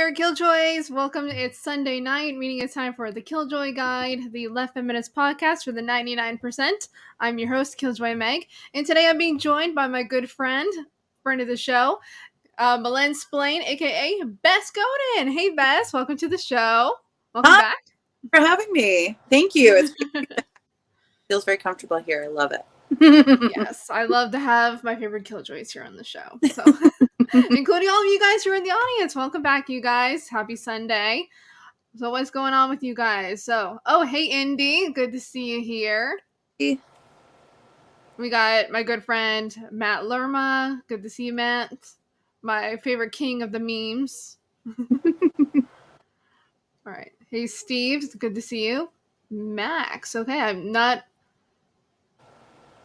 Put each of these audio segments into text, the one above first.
there, Killjoys! Welcome. It's Sunday night, meaning it's time for the Killjoy Guide, the Left Feminist podcast for the 99%. I'm your host, Killjoy Meg, and today I'm being joined by my good friend of the show, Millensplaining, aka Bess Goden. Hey, Bess, welcome to the show. Welcome Hi, back. for having me. Thank you. It feels very comfortable here. I love it. Yes, I love to have my favorite Killjoys here on the show. So, including all of you guys who are in the audience. Welcome back, you guys. Happy Sunday. So, what's going on with you guys? Hey, Indy. Good to see you here. We got my good friend, Matt Lerma. Good to see you, Matt. My favorite king of the memes. All right. Hey, Steve. It's good to see you. Max. Okay, I'm not...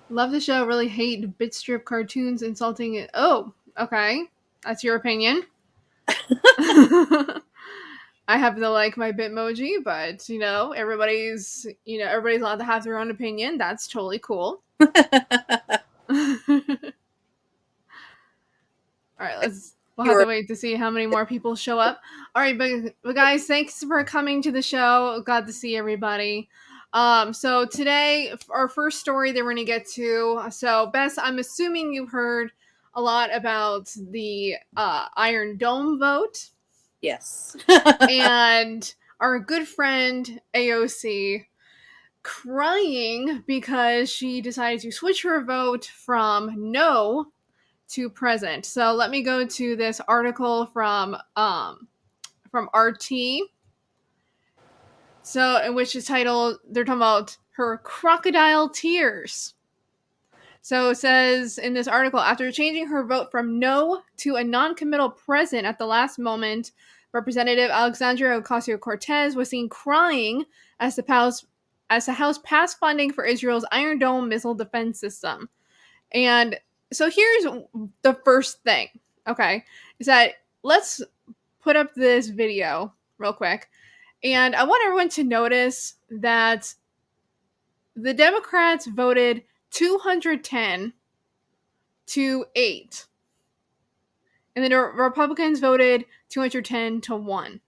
Love the show. Really hate bit strip cartoons insulting it. Oh, okay. That's your opinion. I happen to like my Bitmoji, but everybody's allowed to have their own opinion. That's totally cool. All right, we'll have to wait to see how many more people show up. All right, but guys, thanks for coming to the show. Glad to see everybody. So today, our first story that we're gonna get to. So, Bess, I'm assuming you heard a lot about the Iron Dome vote. Yes. And our good friend AOC crying because she decided to switch her vote from no to present. So let me go to this article from RT. So, in which is titled, they're talking about her crocodile tears. So it says in this article, after changing her vote from no to a non-committal present at the last moment, Representative Alexandria Ocasio-Cortez was seen crying as the House passed funding for Israel's Iron Dome missile defense system. And so here's the first thing, okay, is that let's put up this video real quick. And I want everyone to notice that the Democrats voted 210 to 8. And the Republicans voted 210 to 1.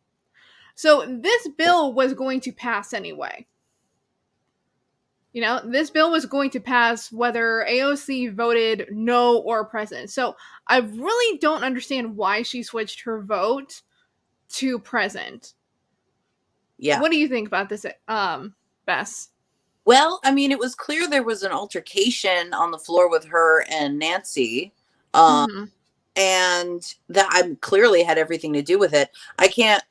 So this bill was going to pass anyway. This bill was going to pass whether AOC voted no or present. So I really don't understand why she switched her vote to present. Yeah. What do you think about this, Bess? Well, I mean, it was clear there was an altercation on the floor with her and Nancy. And that clearly had everything to do with it. I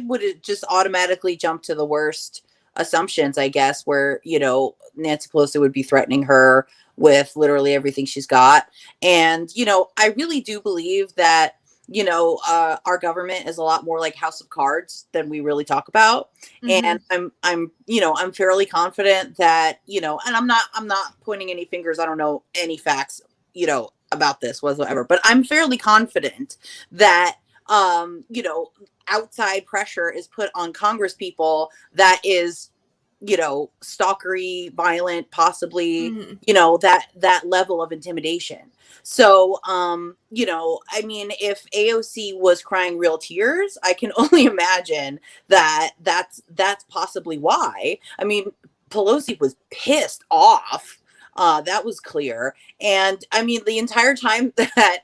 would have just automatically jumped to the worst assumptions, I guess, where, Nancy Pelosi would be threatening her with literally everything she's got. And, I really do believe that, our government is a lot more like House of Cards than we really talk about. And I'm fairly confident that, and I'm not pointing any fingers. I don't know any facts, about this whatsoever, but I'm fairly confident that, outside pressure is put on Congress people that is, stalkery, violent, possibly, that level of intimidation. So, I mean, if AOC was crying real tears, I can only imagine that's possibly why. I mean, Pelosi was pissed off. That was clear. And I mean, the entire time that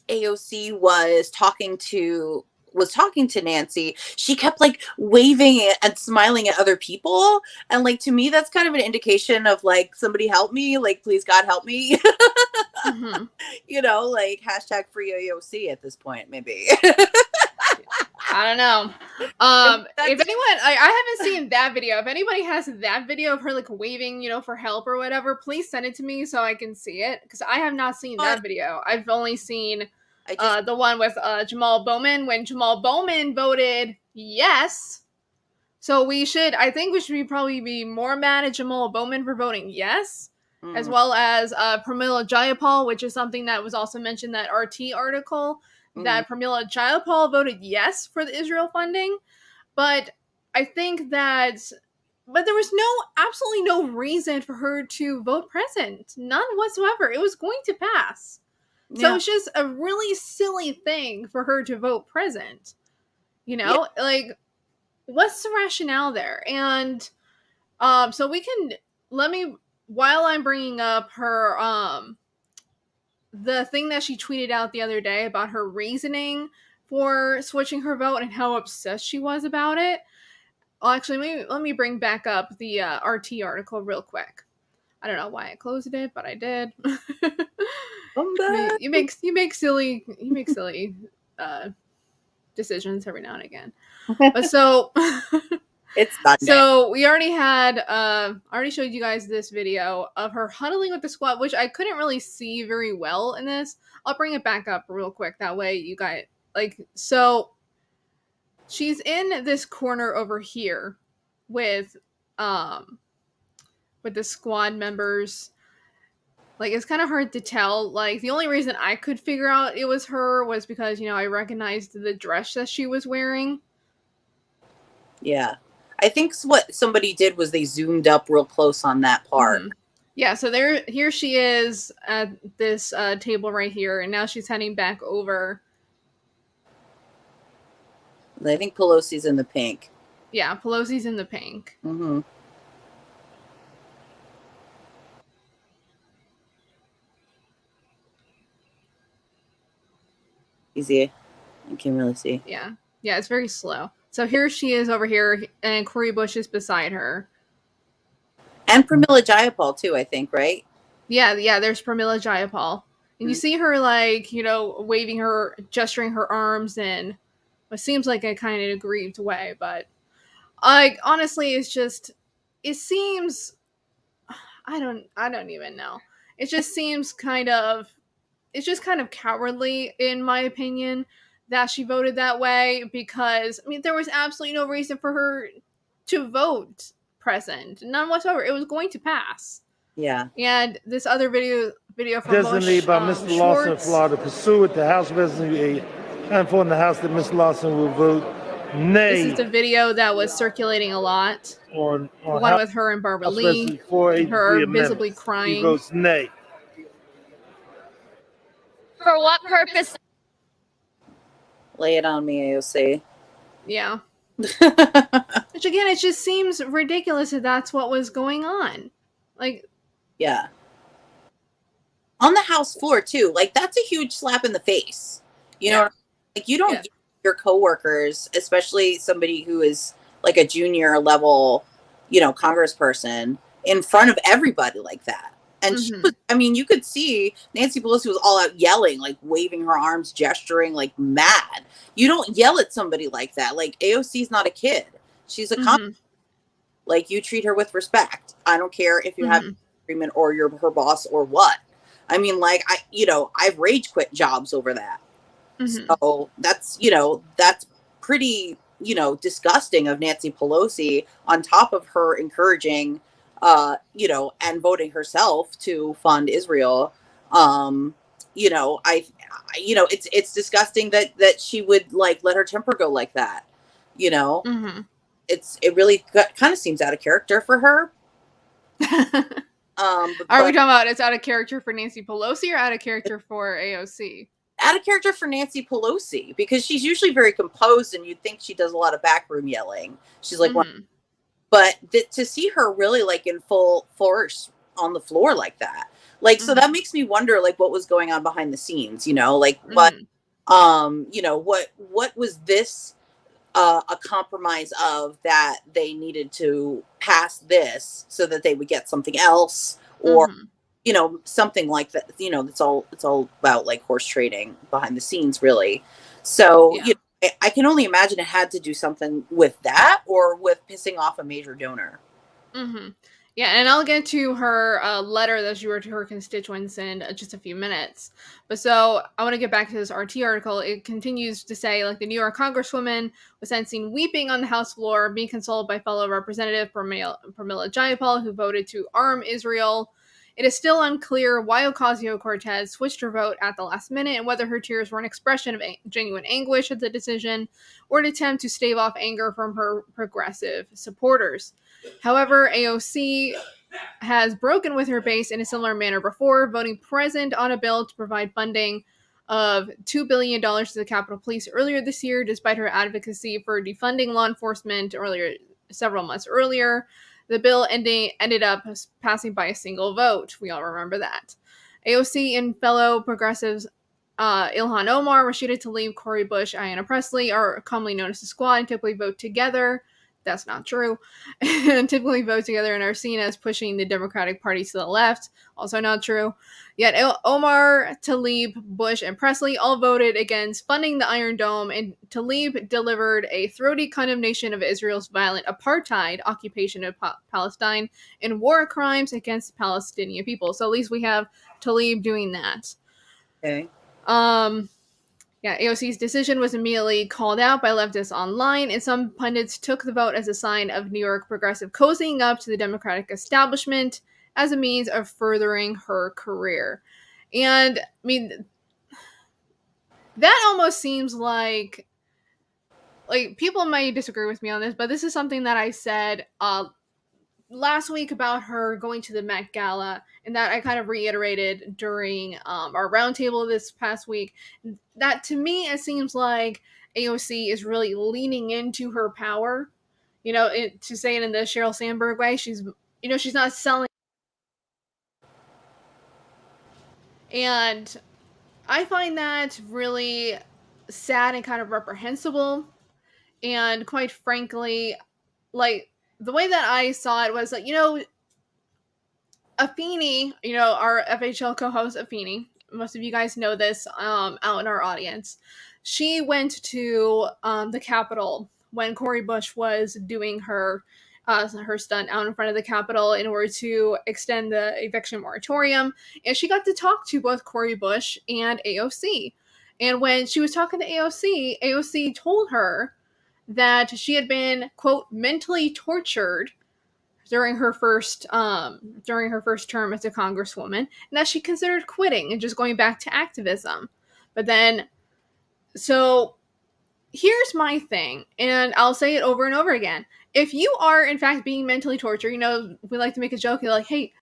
AOC was talking to Nancy, she kept like waving and smiling at other people. And like, to me, that's kind of an indication of like, somebody help me, like, please God help me. Like hashtag free AOC at this point, maybe. I don't know. If anyone, I haven't seen that video. If anybody has that video of her like waving, for help or whatever, please send it to me so I can see it. Because I have not seen that video. I've only seen the one with Jamaal Bowman, when Jamaal Bowman voted yes. So I think we should probably be more mad at Jamaal Bowman for voting yes, as well as Pramila Jayapal, which is something that was also mentioned in that RT article, that Pramila Jayapal voted yes for the Israel funding. But I think that, but there was absolutely no reason for her to vote present. None whatsoever. It was going to pass. So it's just a really silly thing for her to vote present. You know, like, what's the rationale there? And so while I'm bringing up her the thing that she tweeted out the other day about her reasoning for switching her vote and how obsessed she was about it. Well, actually, let me bring back up the RT article real quick. I don't know why I closed it, but I did. You make silly decisions every now and again. But so it's Sunday. So we already already showed you guys this video of her huddling with the squad, which I couldn't really see very well in this. I'll bring it back up real quick. That way you guys, so she's in this corner over here with the squad members. Like, it's kind of hard to tell. Like, the only reason I could figure out it was her was because, I recognized the dress that she was wearing. Yeah. I think what somebody did was they zoomed up real close on that part. Mm-hmm. Yeah, so here she is at this table right here, and now she's heading back over. I think Pelosi's in the pink. Yeah, Pelosi's in the pink. Mm-hmm. Easy. I can't really see. Yeah, it's very slow. So here she is over here, and Cori Bush is beside her. And Pramila Jayapal, too, I think, right? Yeah, there's Pramila Jayapal. And you see her, waving her, gesturing her arms in what seems like a kind of aggrieved way. But, honestly, it seems, I don't even know. It just seems it's just kind of cowardly, in my opinion, that she voted that way, because there was absolutely no reason for her to vote present, none whatsoever. It was going to pass. Yeah. And this other video from designated by Mr. Lawson, Florida, pursuant to House Resolution and for the House that Mr. Lawson will vote nay. This is the video that was circulating a lot. On one with her and Barbara Lee, her visibly crying. He votes nay. For what purpose? Lay it on me, AOC. Yeah. Which, again, it just seems ridiculous that that's what was going on. Yeah. On the House floor, too. That's a huge slap in the face. You know, you don't give your coworkers, especially somebody who is a junior level, congressperson, in front of everybody like that. And she was, you could see Nancy Pelosi was all out yelling, waving her arms, gesturing, mad. You don't yell at somebody like that. AOC's not a kid. She's a cop. You treat her with respect. I don't care if you have an agreement or you're her boss or what. I've rage quit jobs over that. So that's pretty, disgusting of Nancy Pelosi, on top of her encouraging and voting herself to fund Israel. It's disgusting that she would let her temper go like that. It really kind of seems out of character for her. Are we talking about it's out of character for Nancy Pelosi or out of character for AOC? Out of character for Nancy Pelosi, because she's usually very composed and you'd think she does a lot of backroom yelling. She's but to see her really in full force on the floor like that, so that makes me wonder what was going on behind the scenes, what was this a compromise of, that they needed to pass this so that they would get something else, or something like that. It's all about horse trading behind the scenes, really. So I can only imagine it had to do something with that, or with pissing off a major donor. Yeah, and I'll get to her letter that she wrote to her constituents in just a few minutes. But so I want to get back to this RT article. It continues to say, the New York Congresswoman was then seen weeping on the House floor, being consoled by fellow Representative Pramila Jayapal, who voted to arm Israel. It is still unclear why Ocasio-Cortez switched her vote at the last minute, and whether her tears were an expression of genuine anguish at the decision, or an attempt to stave off anger from her progressive supporters. However, AOC has broken with her base in a similar manner before, voting present on a bill to provide funding of $2 billion to the Capitol Police earlier this year, despite her advocacy for defunding law enforcement several months earlier. The bill ended up passing by a single vote. We all remember that. AOC and fellow progressives Ilhan Omar, Rashida Tlaib, Cori Bush, Ayanna Pressley are commonly known as the Squad and typically vote together. That's not true. And typically vote together and are seen as pushing the Democratic Party to the left. Also not true. Yet Omar, Tlaib, Bush, and Pressley all voted against funding the Iron Dome, and Tlaib delivered a throaty condemnation of Israel's violent apartheid occupation of Palestine and war crimes against the Palestinian people. So at least we have Tlaib doing that. Okay. Yeah, AOC's decision was immediately called out by leftists online, and some pundits took the vote as a sign of New York progressive cozying up to the Democratic establishment as a means of furthering her career. And, I mean, that almost seems like people might disagree with me on this, but this is something that I said last week about her going to the Met Gala, and that I kind of reiterated during our roundtable this past week. That to me, it seems like AOC is really leaning into her power. To say it in the Sheryl Sandberg way, she's not selling. And I find that really sad and kind of reprehensible. And quite frankly, the way that I saw it was like, Afeni, our FHL co-host Afeni, most of you guys know this out in our audience. She went to the Capitol when Cori Bush was doing her stunt out in front of the Capitol in order to extend the eviction moratorium. And she got to talk to both Cori Bush and AOC. And when she was talking to AOC told her that she had been, quote, mentally tortured during her first term as a congresswoman, and that she considered quitting and just going back to activism. But then, so here's my thing, and I'll say it over and over again. If you are in fact being mentally tortured, we like to make a joke, you're like, hey,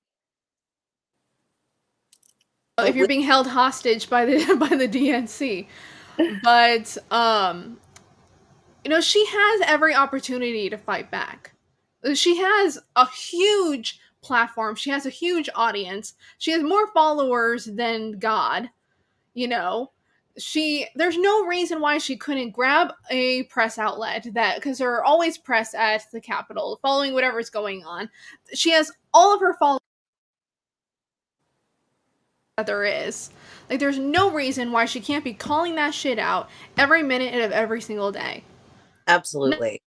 if you're being held hostage by the DNC. But she has every opportunity to fight back. She has a huge platform. She has a huge audience. She has more followers than God. There's no reason why she couldn't grab a press outlet because there are always press at the Capitol following whatever's going on. She has all of her followers that there is. There's no reason why she can't be calling that shit out every minute of every single day. Absolutely.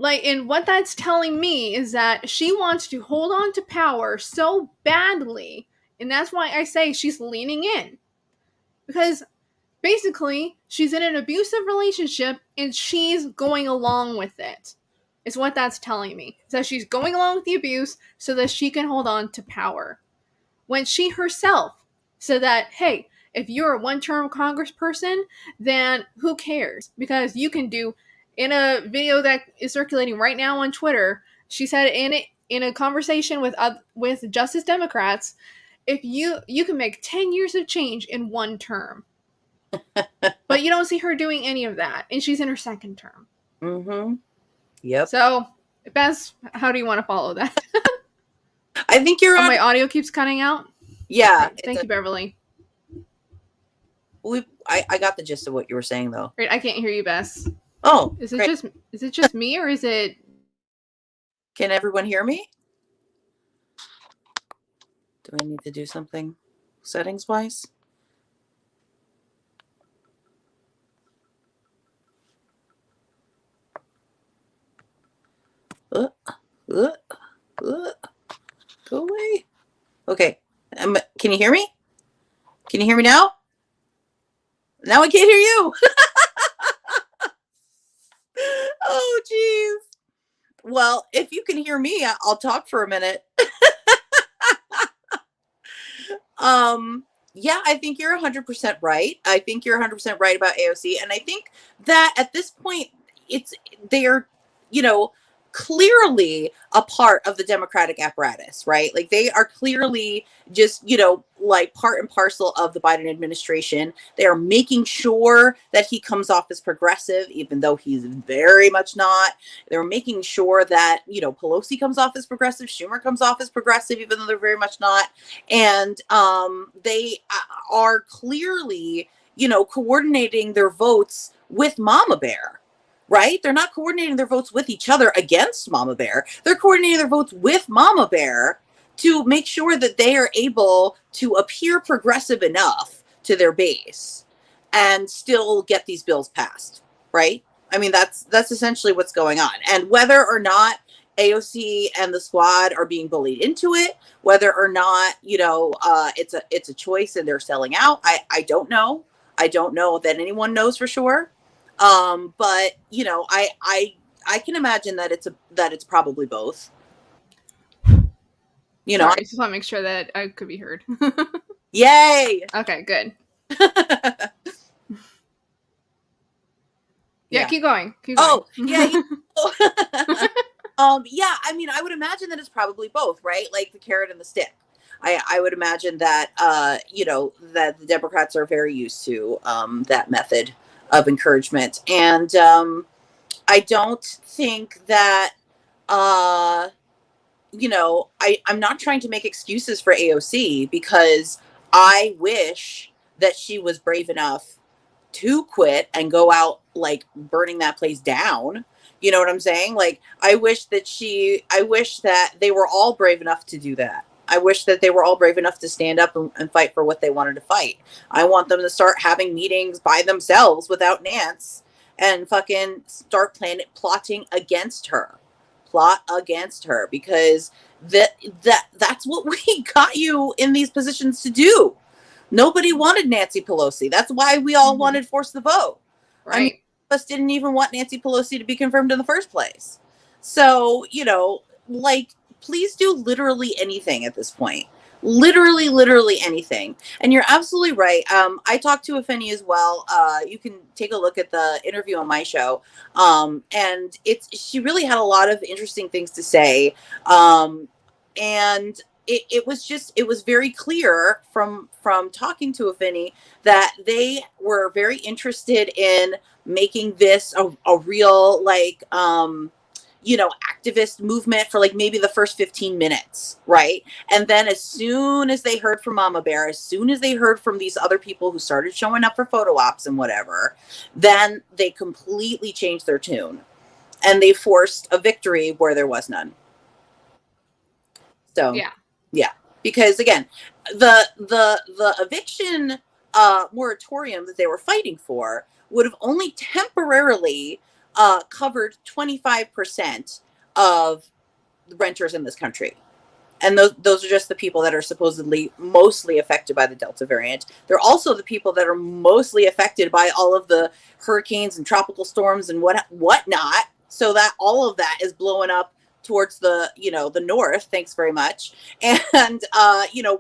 And what that's telling me is that she wants to hold on to power so badly, and that's why I say she's leaning in. Because basically, she's in an abusive relationship, and she's going along with it. Is what that's telling me. So she's going along with the abuse so that she can hold on to power. When she herself said that, hey, if you're a one-term congressperson, then who cares? Because you can do... In a video that is circulating right now on Twitter, she said in a conversation with Justice Democrats, if you can make 10 years of change in one term. But you don't see her doing any of that, and she's in her second term. Mm-hmm. Yep. So, Bess, how do you want to follow that? I think you're on. My audio keeps cutting out? Yeah. Right, thank you, Beverly. I got the gist of what you were saying, though. Right, I can't hear you, Bess. Oh, is it just me, or is it? Can everyone hear me? Do I need to do something settings wise? Go away. Okay. Can you hear me? Can you hear me now? Now I can't hear you. Oh, geez. Well, if you can hear me, I'll talk for a minute. Yeah, I think you're 100% right. I think you're 100% right about AOC. And I think that at this point, they're, clearly a part of the Democratic apparatus, right? Like they are clearly just, like part and parcel of the Biden administration. They are making sure that he comes off as progressive, even though he's very much not. They're making sure that, Pelosi comes off as progressive, Schumer comes off as progressive, even though they're very much not. And they are clearly, coordinating their votes with Mama Bear. Right? They're not coordinating their votes with each other against Mama Bear. They're coordinating their votes with Mama Bear to make sure that they are able to appear progressive enough to their base and still get these bills passed. Right? I mean, that's essentially what's going on. And whether or not AOC and the squad are being bullied into it, whether or not, it's a choice and they're selling out, I don't know. I don't know that anyone knows for sure. But I can imagine that it's probably both. Sorry, I just want to make sure that I could be heard. Yay! Okay, good. Yeah, keep going. Oh, yeah. Yeah, I mean, I would imagine that it's probably both, right? Like the carrot and the stick. I would imagine that, that the Democrats are very used to that method of encouragement. And I don't think that, I'm not trying to make excuses for AOC, because I wish that she was brave enough to quit and go out like burning that place down. You know what I'm saying? Like, I wish that they were all brave enough to do that. I wish that they were all brave enough to stand up and fight for what they wanted to fight. I want them to start having meetings by themselves without Nance and fucking start plotting against her. Plot against her, because that's what we got you in these positions to do. Nobody wanted Nancy Pelosi. That's why we all wanted force the vote. Right. I mean, us didn't even want Nancy Pelosi to be confirmed in the first place. So, please do literally anything at this point. Literally anything. And you're absolutely right. I talked to Afeni as well. You can take a look at the interview on my show. And she really had a lot of interesting things to say. And it was very clear from talking to Afeni that they were very interested in making this a real, activist movement for like maybe the first 15 minutes, right? And then as soon as they heard from Mama Bear, as soon as they heard from these other people who started showing up for photo ops and whatever, then they completely changed their tune and they forced a victory where there was none. So yeah, because again, the eviction moratorium that they were fighting for would have only temporarily covered 25% of the renters in this country. And those are just the people that are supposedly mostly affected by the Delta variant. They're also the people that are mostly affected by all of the hurricanes and tropical storms and whatnot. So that all of that is blowing up towards the north. Thanks very much. And,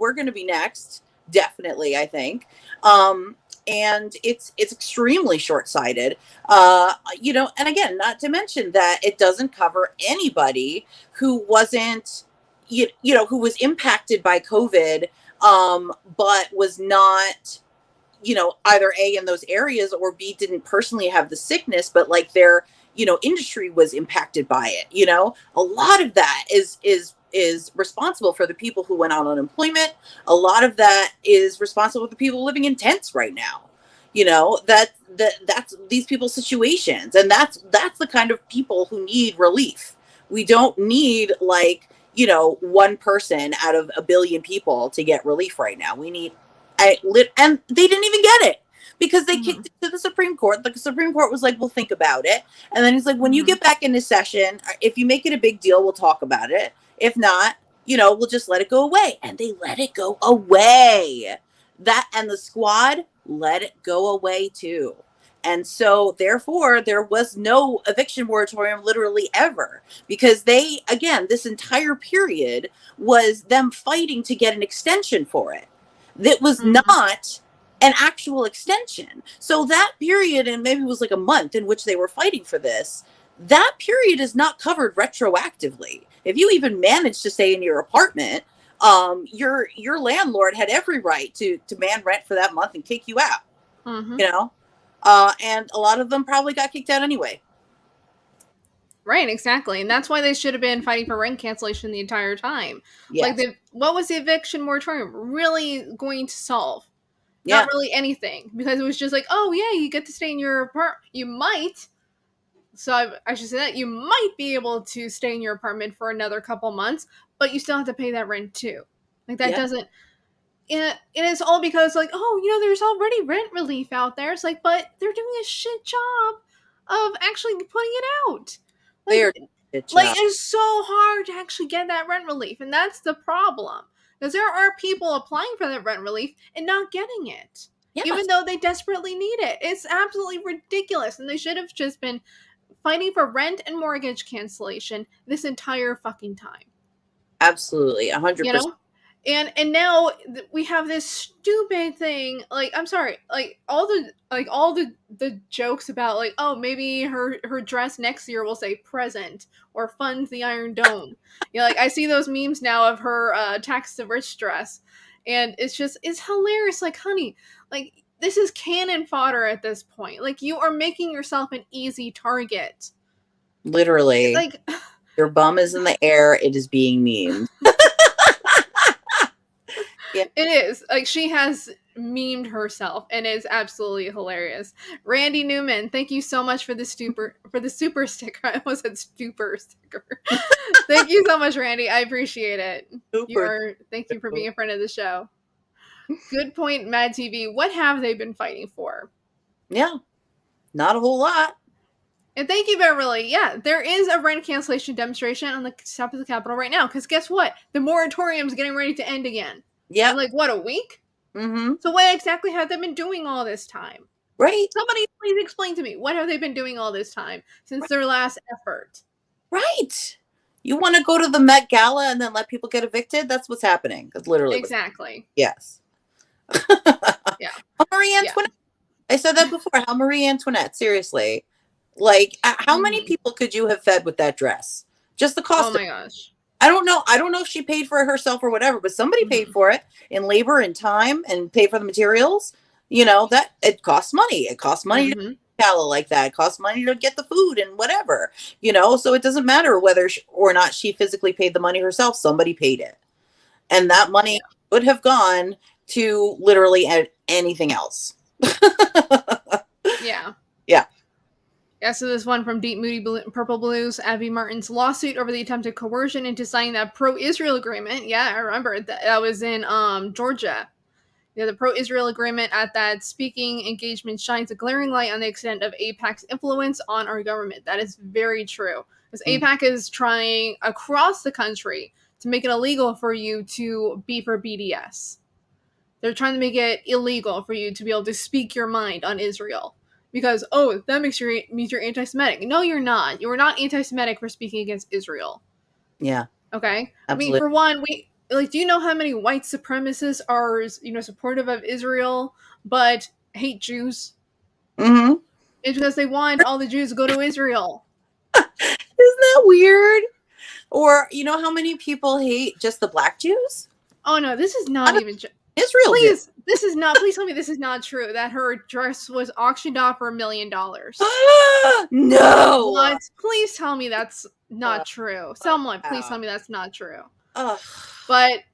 we're going to be next. Definitely, I think. And it's extremely short-sighted, and again, not to mention that it doesn't cover anybody who wasn't, who was impacted by COVID, but was not, either A, in those areas, or B, didn't personally have the sickness, but like their, industry was impacted by it. A lot of that is responsible for the people who went on unemployment. A lot of that is responsible for the people living in tents right now. That's these people's situations, and that's the kind of people who need relief. We don't need one person out of a billion people to get relief right now. We need, and they didn't even get it because they kicked it to the Supreme Court. The Supreme Court was like, "We'll think about it," and then he's like, "When you get back into session, if you make it a big deal, we'll talk about it. If not, we'll just let it go away." And they let it go away. That and the squad let it go away too. And so therefore there was no eviction moratorium literally ever, because this entire period was them fighting to get an extension for it. That was not an actual extension. So that period, and maybe it was like a month in which they were fighting for this, that period is not covered retroactively. If you even manage to stay in your apartment, your landlord had every right to demand rent for that month and kick you out. Mm-hmm. You know, and a lot of them probably got kicked out anyway. Right, exactly. And that's why they should have been fighting for rent cancellation the entire time. Yes. Like, what was the eviction moratorium really going to solve? Yeah. Not really anything. Because it was just like, oh, yeah, you get to stay in your apartment. You might. So I should say that. You might be able to stay in your apartment for another couple months, but you still have to pay that rent too. Like, that doesn't... It is all because, like, oh, there's already rent relief out there. It's like, but they're doing a shit job of actually putting it out. Like, it's so hard to actually get that rent relief, and that's the problem. Because there are people applying for that rent relief and not getting it, even though they desperately need it. It's absolutely ridiculous, and they should have just been fighting for rent and mortgage cancellation this entire fucking time. Absolutely, 100%. And now we have this stupid thing. Like, I'm sorry, all the jokes about, like, oh, maybe her dress next year will say present or fund the Iron Dome. Like, I see those memes now of her tax the rich dress, and it's hilarious. Like, honey, like, this is cannon fodder at this point. Like, you are making yourself an easy target. Literally, like, your bum is in the air. It is being memed. Yeah. It is. Like, she has memed herself, and it's absolutely hilarious. Randy Newman, thank you so much for the super sticker. I almost said stupor sticker. Thank you so much, Randy. I appreciate it. Thank you for being a friend of the show. Good point, Mad TV. What have they been fighting for? Yeah, not a whole lot. And thank you, Beverly. Yeah, there is a rent cancellation demonstration on the top of the Capitol right now. Because guess what? The moratorium is getting ready to end again. Yeah. Like, what, a week? Mm-hmm. So what exactly have they been doing all this time? Right. Somebody please explain to me. What have they been doing all this time since their last effort? Right. You want to go to the Met Gala and then let people get evicted? That's what's happening. That's literally exactly. Yes. Yeah. Marie Antoinette. I said that before. How Marie Antoinette? Seriously. Like, how many people could you have fed with that dress? Just the cost. Oh my gosh. I don't know if she paid for it herself or whatever, but somebody paid for it in labor and time and paid for the materials. That it costs money. It costs money to gala like that. It costs money to get the food and whatever. So it doesn't matter whether or not she physically paid the money herself. Somebody paid it, and that money would have gone to literally anything else. Yeah. Yeah. Yeah, so this one from Deep Moody Purple Blues, Abby Martin's lawsuit over the attempted coercion into signing that pro-Israel agreement. Yeah, I remember that was in Georgia. Yeah, the pro-Israel agreement at that speaking engagement shines a glaring light on the extent of AIPAC's influence on our government. That is very true. Because AIPAC is trying across the country to make it illegal for you to be for BDS. They're trying to make it illegal for you to be able to speak your mind on Israel. Because, that means you're anti-Semitic. No, you're not. You are not anti-Semitic for speaking against Israel. Yeah. Okay? Absolutely. I mean, for one, do you know how many white supremacists are, supportive of Israel, but hate Jews? Mm-hmm. It's because they want all the Jews to go to Israel. Isn't that weird? Or, how many people hate just the black Jews? Oh, no, this is not even... Israel. Please tell me this is not true, that her dress was auctioned off for $1 million. No. What? Please tell me that's not true. Someone, please tell me that's not true. But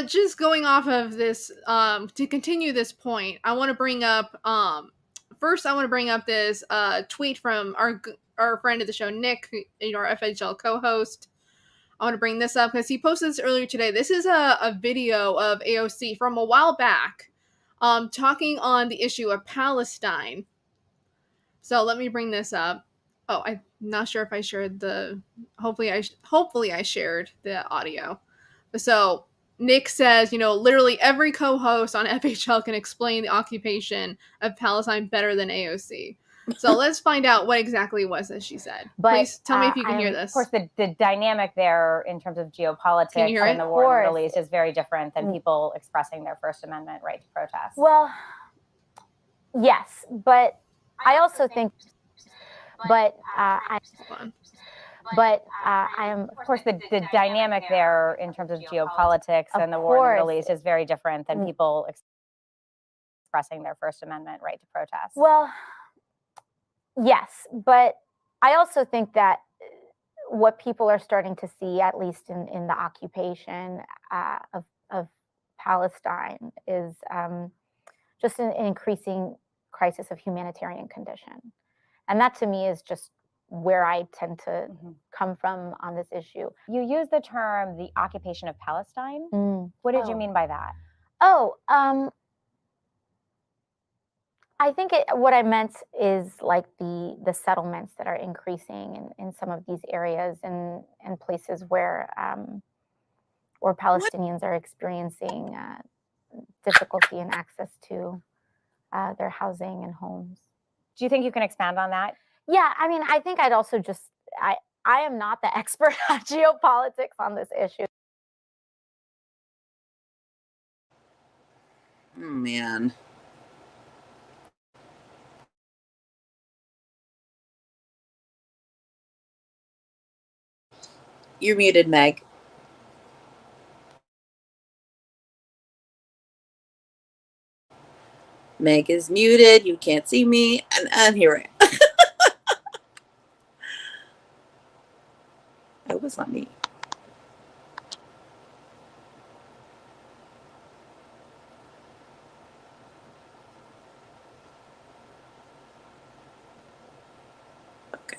just going off of this, to continue this point, I want to bring up, this tweet from our friend of the show, Nick, our FHL co-host. I want to bring this up because he posted this earlier today. This is a video of AOC from a while back, talking on the issue of Palestine. So let me bring this up. Oh, I'm not sure if I shared hopefully I shared the audio. So Nick says, literally every co-host on FHL can explain the occupation of Palestine better than AOC. So let's find out what exactly it was that she said. But, please tell me if you can hear this. Of course, the dynamic there in terms of geopolitics and the war in the Middle East is very different than people expressing their First Amendment right to protest. Well, yes, but I also think But I am, of course, the dynamic there in terms of geopolitics and the war in the Middle East is very different than people expressing their First Amendment right to protest. Well, yes, but I also think that what people are starting to see, at least in the occupation of Palestine, is just an increasing crisis of humanitarian condition. And that to me is just where I tend to come from on this issue. You use the term the occupation of Palestine. What did you mean by that? I think what I meant is like the settlements that are increasing in some of these areas and places where Palestinians are experiencing difficulty in access to their housing and homes. Do you think you can expand on that? Yeah, I mean, I think I'd also just, I am not the expert on geopolitics on this issue. Oh, man. You're muted, Meg. Meg is muted. You can't see me. And here I am. It was not me. Okay.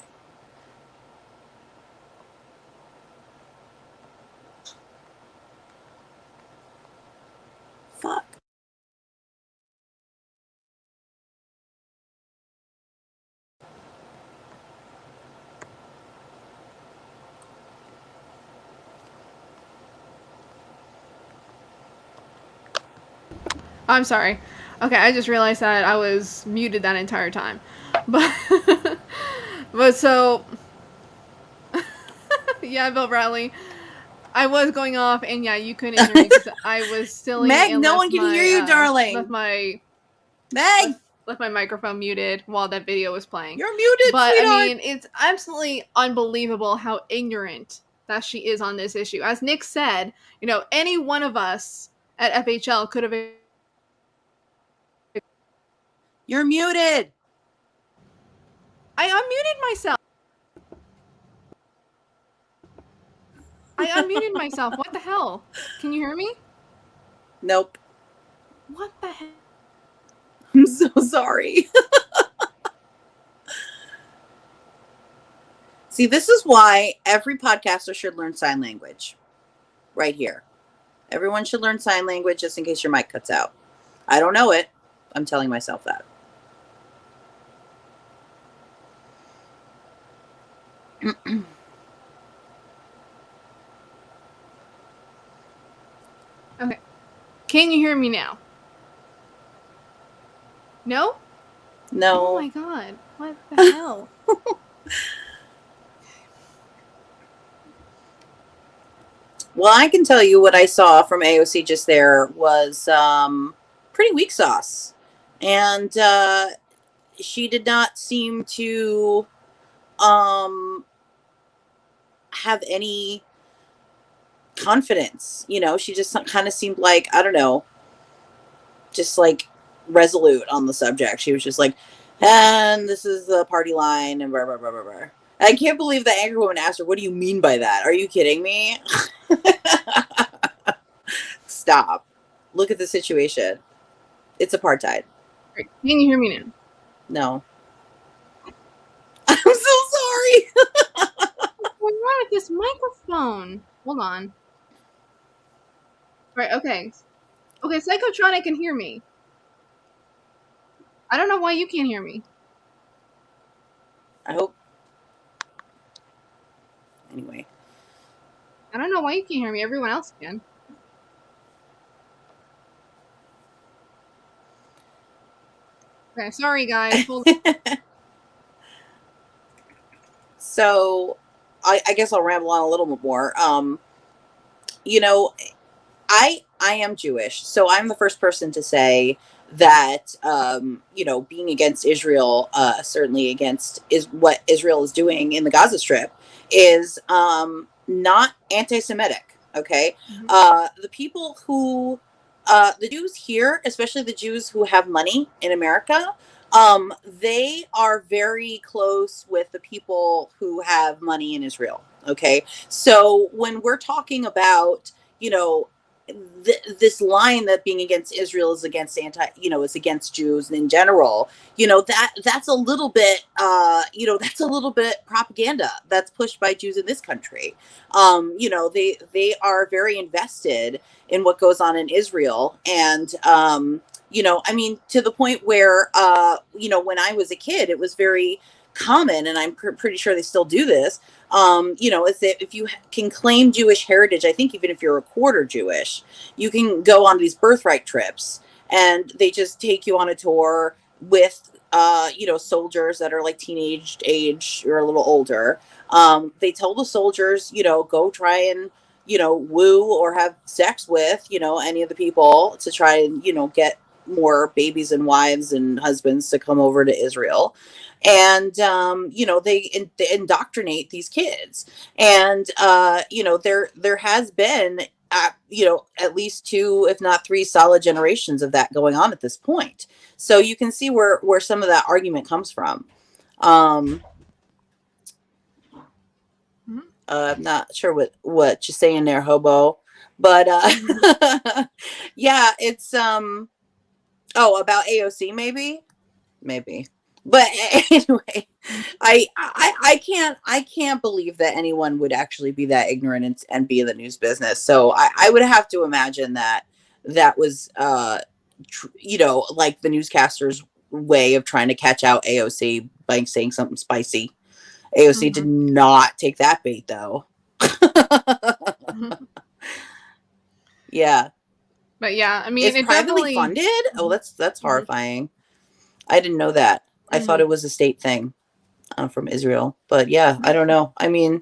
Fuck. I'm sorry. Okay, I just realized that I was muted that entire time. But so yeah, Bill Bradley. I was going off, and yeah, you couldn't hear me because I was silly. Meg, and no one can hear you, darling. Left my microphone muted while that video was playing. You're muted, but sweetheart. I mean, it's absolutely unbelievable how ignorant that she is on this issue. As Nick said, any one of us at FHL could have. You're muted. I unmuted myself. What the hell? Can you hear me? Nope. What the hell? I'm so sorry. See, this is why every podcaster should learn sign language. Right here. Everyone should learn sign language just in case your mic cuts out. I don't know it. I'm telling myself that. Okay. Can you hear me now? No? No. Oh my god. What the hell? Well, I can tell you what I saw from AOC just there was pretty weak sauce. And she did not seem to have any confidence. She just kind of seemed like, I don't know, just like resolute on the subject. She was just like, and this is the party line and blah, blah, blah, blah, blah. I can't believe the angry woman asked her, what do you mean by that? Are you kidding me? Stop. Look at the situation. It's apartheid. Can you hear me now? No. I'm so sorry. What's going on with this microphone? Hold on. Right, okay. Okay, Psychotronic can hear me. I don't know why you can't hear me. I hope. Anyway. I don't know why you can't hear me. Everyone else can. Okay, sorry guys. So, I guess I'll ramble on a little bit more. I am Jewish, so I'm the first person to say that, being against Israel, certainly against what Israel is doing in the Gaza Strip, is not anti-Semitic. Okay. The people who, the Jews here, especially the Jews who have money in America, they are very close with the people who have money in Israel. Okay. So when we're talking about, this line that being against Israel is against is against Jews in general, that's a little bit, that's a little bit propaganda that's pushed by Jews in this country. They are very invested in what goes on in Israel. And, to the point where, when I was a kid, it was very common, and I'm pretty sure they still do this, is that if you can claim Jewish heritage, I think even if you're a quarter Jewish, you can go on these birthright trips, and they just take you on a tour with, soldiers that are like teenage age or a little older. They tell the soldiers, go try and, woo or have sex with, any of the people to try and, get more babies and wives and husbands to come over to Israel. And, they indoctrinate these kids. And, there has been, at least 2, if not 3 solid generations of that going on at this point. So you can see where some of that argument comes from. I'm not sure what you're saying there, hobo, but, yeah, it's, about AOC, maybe. But anyway, I can't believe that anyone would actually be that ignorant and be in the news business. So I would have to imagine that was, like the newscasters' way of trying to catch out AOC by saying something spicy. AOC did not take that bait, though. Yeah. But yeah, I mean, it's privately funded. Oh, that's horrifying. I didn't know that. I thought it was a state thing from Israel. But yeah, I don't know. I mean,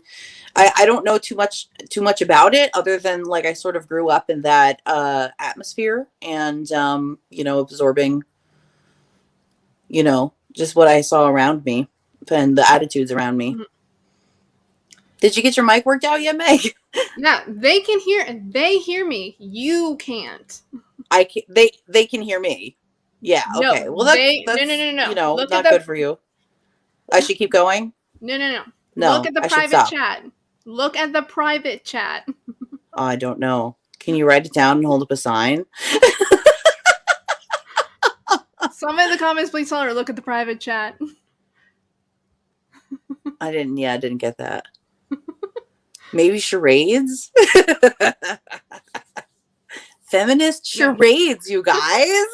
I don't know too much about it, other than like I sort of grew up in that atmosphere and absorbing, just what I saw around me and the attitudes around me. Did you get your mic worked out yet, Meg? Yeah, they hear me. You can't. They can hear me. Yeah. Okay. Well, that's no. Look not good for you. I should keep going. No. No. Look at the private chat. Look at the private chat. Oh, I don't know. Can you write it down and hold up a sign? Someone in the comments, please tell her look at the private chat. I didn't get that. Maybe charades? Feminist charades, you guys.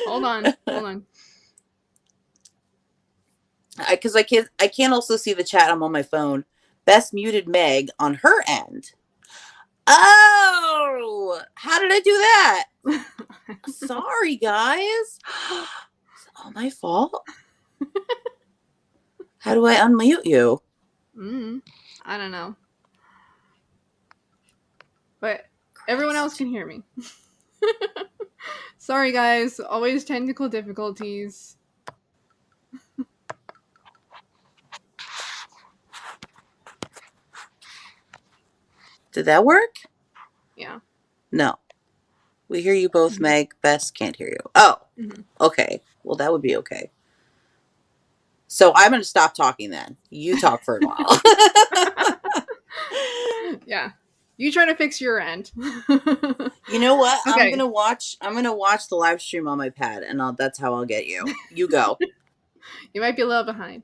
Hold on. Because I can't also see the chat. I'm on my phone. Bess muted Meg on her end. Oh, how did I do that? Sorry, guys. It's all my fault. How do I unmute you? I don't know. But everyone else can hear me. Sorry, guys. Always technical difficulties. Did that work? Yeah. No. We hear you both, Meg. Bess can't hear you. Oh, okay. Well, that would be okay. So I'm going to stop talking then. You talk for a while. Yeah. You try to fix your end. You know what? Okay. I'm gonna watch the live stream on my pad, and that's how I'll get you. You go. You might be a little behind.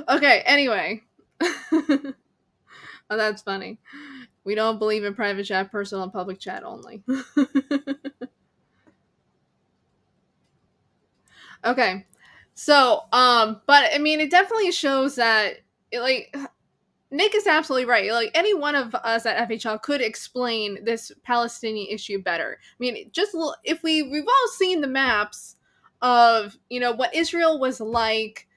Okay. Anyway. Oh, that's funny. We don't believe in private chat, personal and public chat only. Okay. So, but I mean, it definitely shows that Nick is absolutely right. Like, any one of us at FHL could explain this Palestinian issue better. I mean, just if we've all seen the maps of, what Israel was like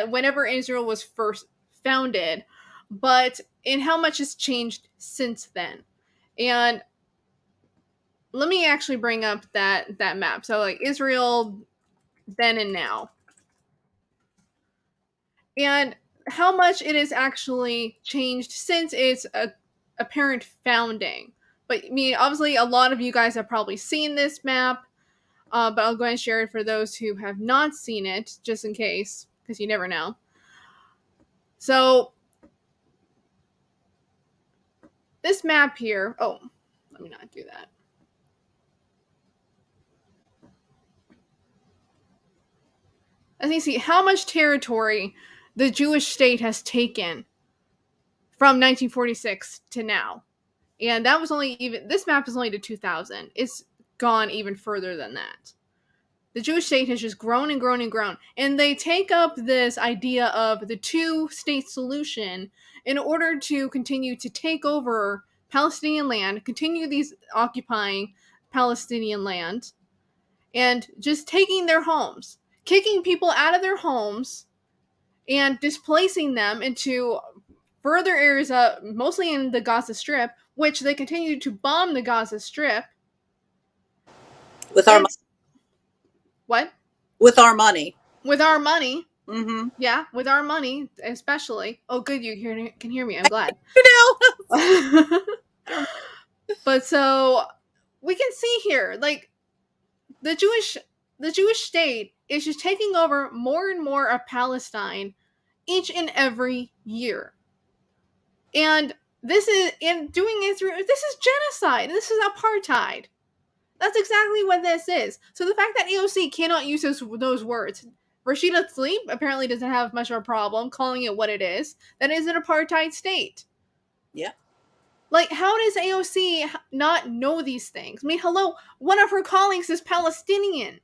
whenever Israel was first founded, but in how much has changed since then. And let me actually bring up that map. So like Israel then and now. And how much it has actually changed since its apparent founding. But I mean, obviously, a lot of you guys have probably seen this map, but I'll go ahead and share it for those who have not seen it, just in case, because you never know. So, this map here, oh, let me not do that. As you see, how much territory the Jewish state has taken from 1946 to now. And that was only this map is only to 2000. It's gone even further than that. The Jewish state has just grown and grown and grown. And they take up this idea of the two-state solution in order to continue to take over Palestinian land, continue these occupying Palestinian land, and just taking their homes, kicking people out of their homes, and displacing them into further areas, mostly in the Gaza Strip, which they continue to bomb the Gaza Strip. With our money. What? With our money. With our money. Mm-hmm. Yeah, with our money, especially. Oh, good, you can hear me. I'm glad. But so we can see here, like the Jewish state is just taking over more and more of Palestine each and every year. And this is genocide. This is apartheid. That's exactly what this is. So the fact that AOC cannot use those words, Rashida Tlaib apparently doesn't have much of a problem calling it what it is. That is an apartheid state. Yeah. Like, how does AOC not know these things? I mean, hello, one of her colleagues is Palestinian.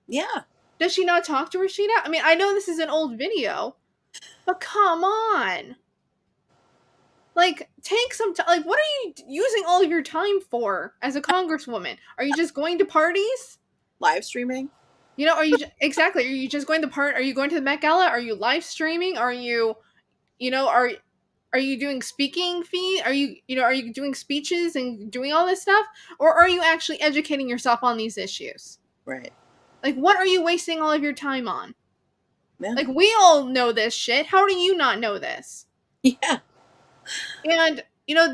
Yeah. Does she not talk to Rashida? I mean, I know this is an old video, but come on. Like, take some time. Like, what are you using all of your time for as a congresswoman? Are you just going to parties? Live streaming? You know, exactly. Are you just going to are you going to the Met Gala? Are you live streaming? Are you doing speaking fee? Are you doing speeches and doing all this stuff? Or are you actually educating yourself on these issues? Right. Like, what are you wasting all of your time on? Yeah. Like, we all know this shit. How do you not know this? Yeah. And,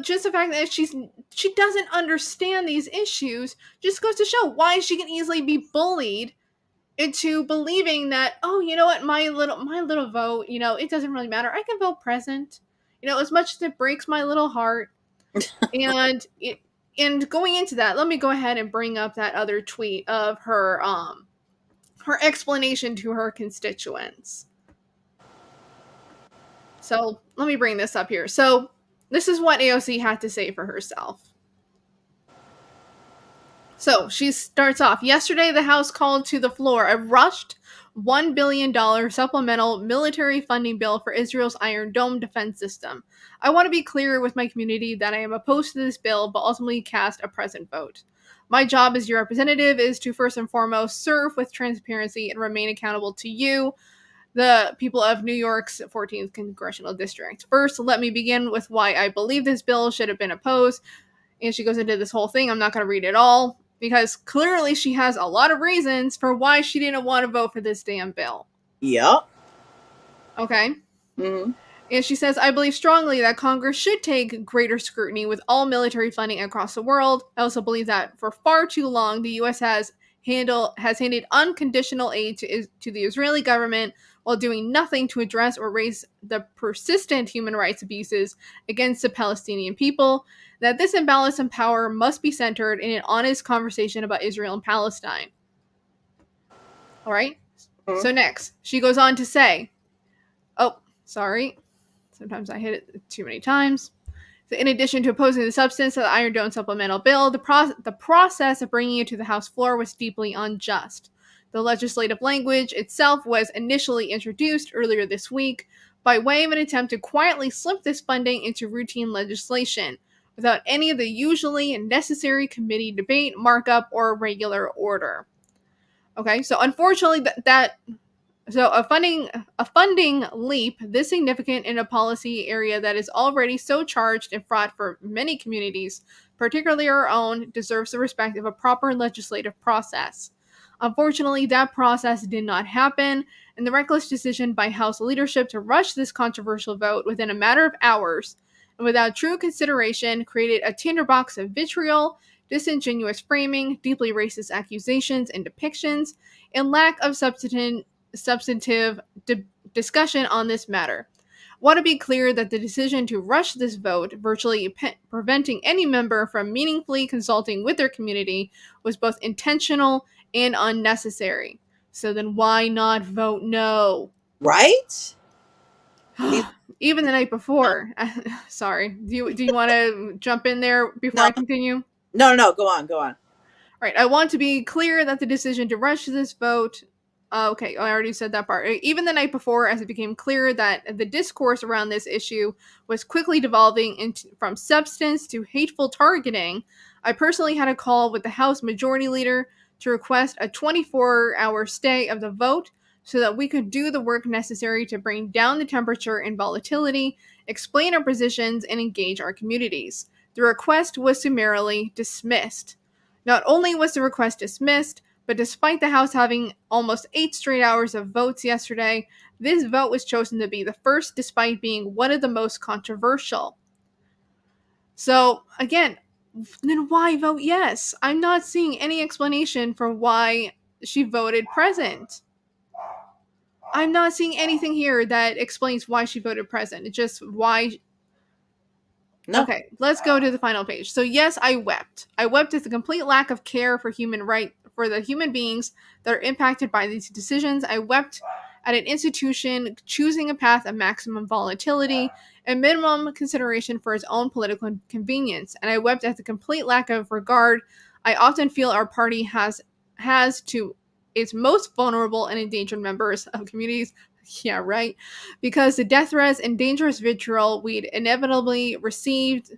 just the fact that she doesn't understand these issues just goes to show why she can easily be bullied into believing that, oh, you know what, my little vote, it doesn't really matter. I can vote present. As much as it breaks my little heart. And going into that, let me go ahead and bring up that other tweet of her explanation to her constituents. So let me bring this up here. So this is what AOC had to say for herself. So she starts off, yesterday the House called to the floor a rushed $1 billion supplemental military funding bill for Israel's Iron Dome defense system. I want to be clear with my community that I am opposed to this bill, but ultimately cast a present vote. My job as your representative is to first and foremost serve with transparency and remain accountable to you, the people of New York's 14th Congressional District. First, let me begin with why I believe this bill should have been opposed. And she goes into this whole thing. I'm not going to read it all, because clearly she has a lot of reasons for why she didn't want to vote for this damn bill. Yep. Okay? Mm-hmm. And she says, I believe strongly that Congress should take greater scrutiny with all military funding across the world. I also believe that for far too long, the U.S. has handed unconditional aid to the Israeli government while doing nothing to address or raise the persistent human rights abuses against the Palestinian people, that this imbalance in power must be centered in an honest conversation about Israel and Palestine. All right? Mm-hmm. So next, she goes on to say, oh, sorry. Sometimes I hit it too many times. So in addition to opposing the substance of the Iron Dome supplemental bill, the process of bringing it to the House floor was deeply unjust. The legislative language itself was initially introduced earlier this week by way of an attempt to quietly slip this funding into routine legislation without any of the usually necessary committee debate, markup, or regular order. Okay, so unfortunately So a funding leap this significant in a policy area that is already so charged and fraught for many communities particularly our own, deserves the respect of a proper legislative process. Unfortunately, that process did not happen, and the reckless decision by House leadership to rush this controversial vote within a matter of hours and without true consideration created a tinderbox of vitriol, disingenuous framing, deeply racist accusations and depictions, and lack of substantive discussion on this matter. Want to be clear that the decision to rush this vote, virtually preventing any member from meaningfully consulting with their community, was both intentional and unnecessary. So then why not vote no? Right? Even the night before. Sorry. Do you want to jump in there before I continue? No, go on. Right. I want to be clear that the decision to rush this vote. Okay, I already said that part. Even the night before, as it became clear that the discourse around this issue was quickly devolving from substance to hateful targeting, I personally had a call with the House Majority Leader to request a 24-hour stay of the vote so that we could do the work necessary to bring down the temperature and volatility, explain our positions, and engage our communities. The request was summarily dismissed. Not only was the request dismissed, but despite the House having almost 8 straight hours of votes yesterday, this vote was chosen to be the first despite being one of the most controversial. So, again, then why vote yes? I'm not seeing any explanation for why she voted present. I'm not seeing anything here that explains why she voted present. It's just why. No. Okay, let's go to the final page. So yes, I wept. I wept at the complete lack of care for the human beings that are impacted by these decisions. I wept at an institution choosing a path of maximum volatility and minimum consideration for its own political convenience. And I wept at the complete lack of regard I often feel our party has to its most vulnerable and endangered members of communities. Yeah, right. Because the death threats and dangerous vitriol we'd inevitably received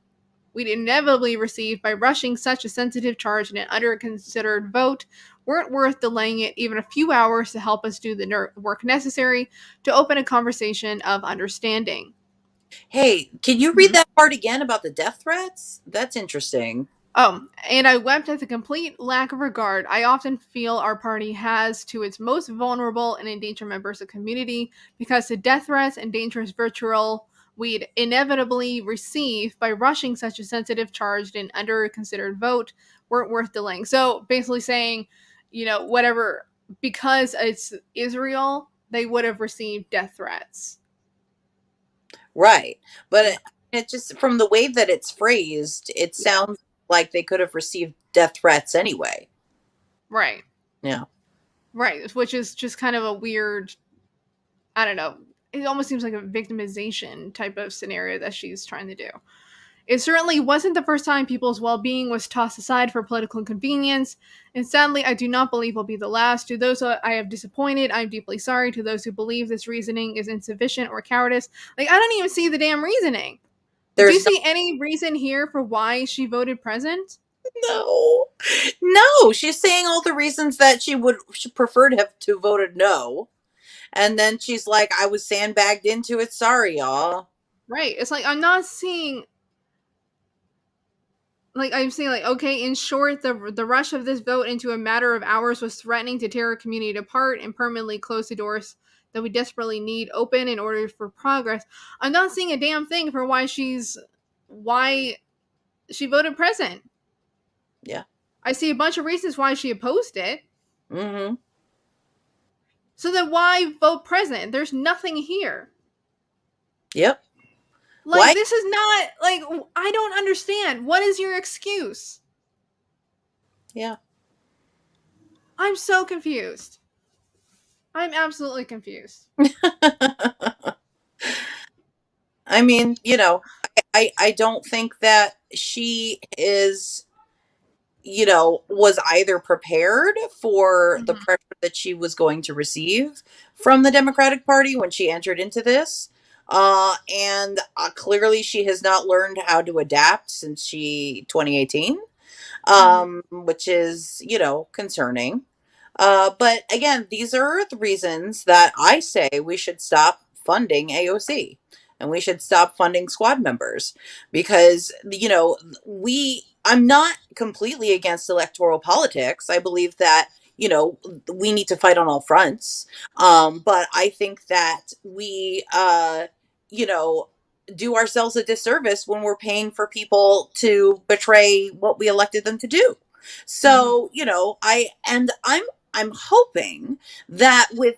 by rushing such a sensitive charge in an under-considered vote weren't worth delaying it even a few hours to help us do the work necessary to open a conversation of understanding. Hey, can you read that part again about the death threats? That's interesting. Oh, and I wept at the complete lack of regard I often feel our party has to its most vulnerable and endangered members of the community because the death threats and dangerous vitriol we'd inevitably receive by rushing such a sensitive, charged, and under-considered vote weren't worth delaying. So basically saying, whatever, because it's Israel, they would have received death threats. Right. But it just, from the way that it's phrased, it sounds like they could have received death threats anyway. Right. Yeah. Right. Which is just kind of a weird, I don't know. It almost seems like a victimization type of scenario that she's trying to do. It certainly wasn't the first time people's well-being was tossed aside for political convenience, and sadly, I do not believe will be the last. To those I have disappointed, I'm deeply sorry. To those who believe this reasoning is insufficient or cowardice, I don't even see the damn reasoning. Do you see any reason here for why she voted present? No, she's saying all the reasons that she prefer to have to voted no. And then she's like, I was sandbagged into it. Sorry, y'all. Right. It's like, I'm not seeing, I'm saying, okay, in short, the rush of this vote into a matter of hours was threatening to tear our community apart and permanently close the doors that we desperately need open in order for progress. I'm not seeing a damn thing for why she voted present. Yeah. I see a bunch of reasons why she opposed it. Mm-hmm. So then why vote present? There's nothing here. Yep. This is not, I don't understand. What is your excuse? Yeah. I'm so confused. I'm absolutely confused. I mean, I don't think that she is, was either prepared for the pressure that she was going to receive from the Democratic Party when she entered into this. And clearly she has not learned how to adapt since 2018, which is, concerning. But again, these are the reasons that I say we should stop funding AOC and we should stop funding squad members because, we I'm not completely against electoral politics. I believe that, we need to fight on all fronts. But I think that we, do ourselves a disservice when we're paying for people to betray what we elected them to do. So, I'm hoping that with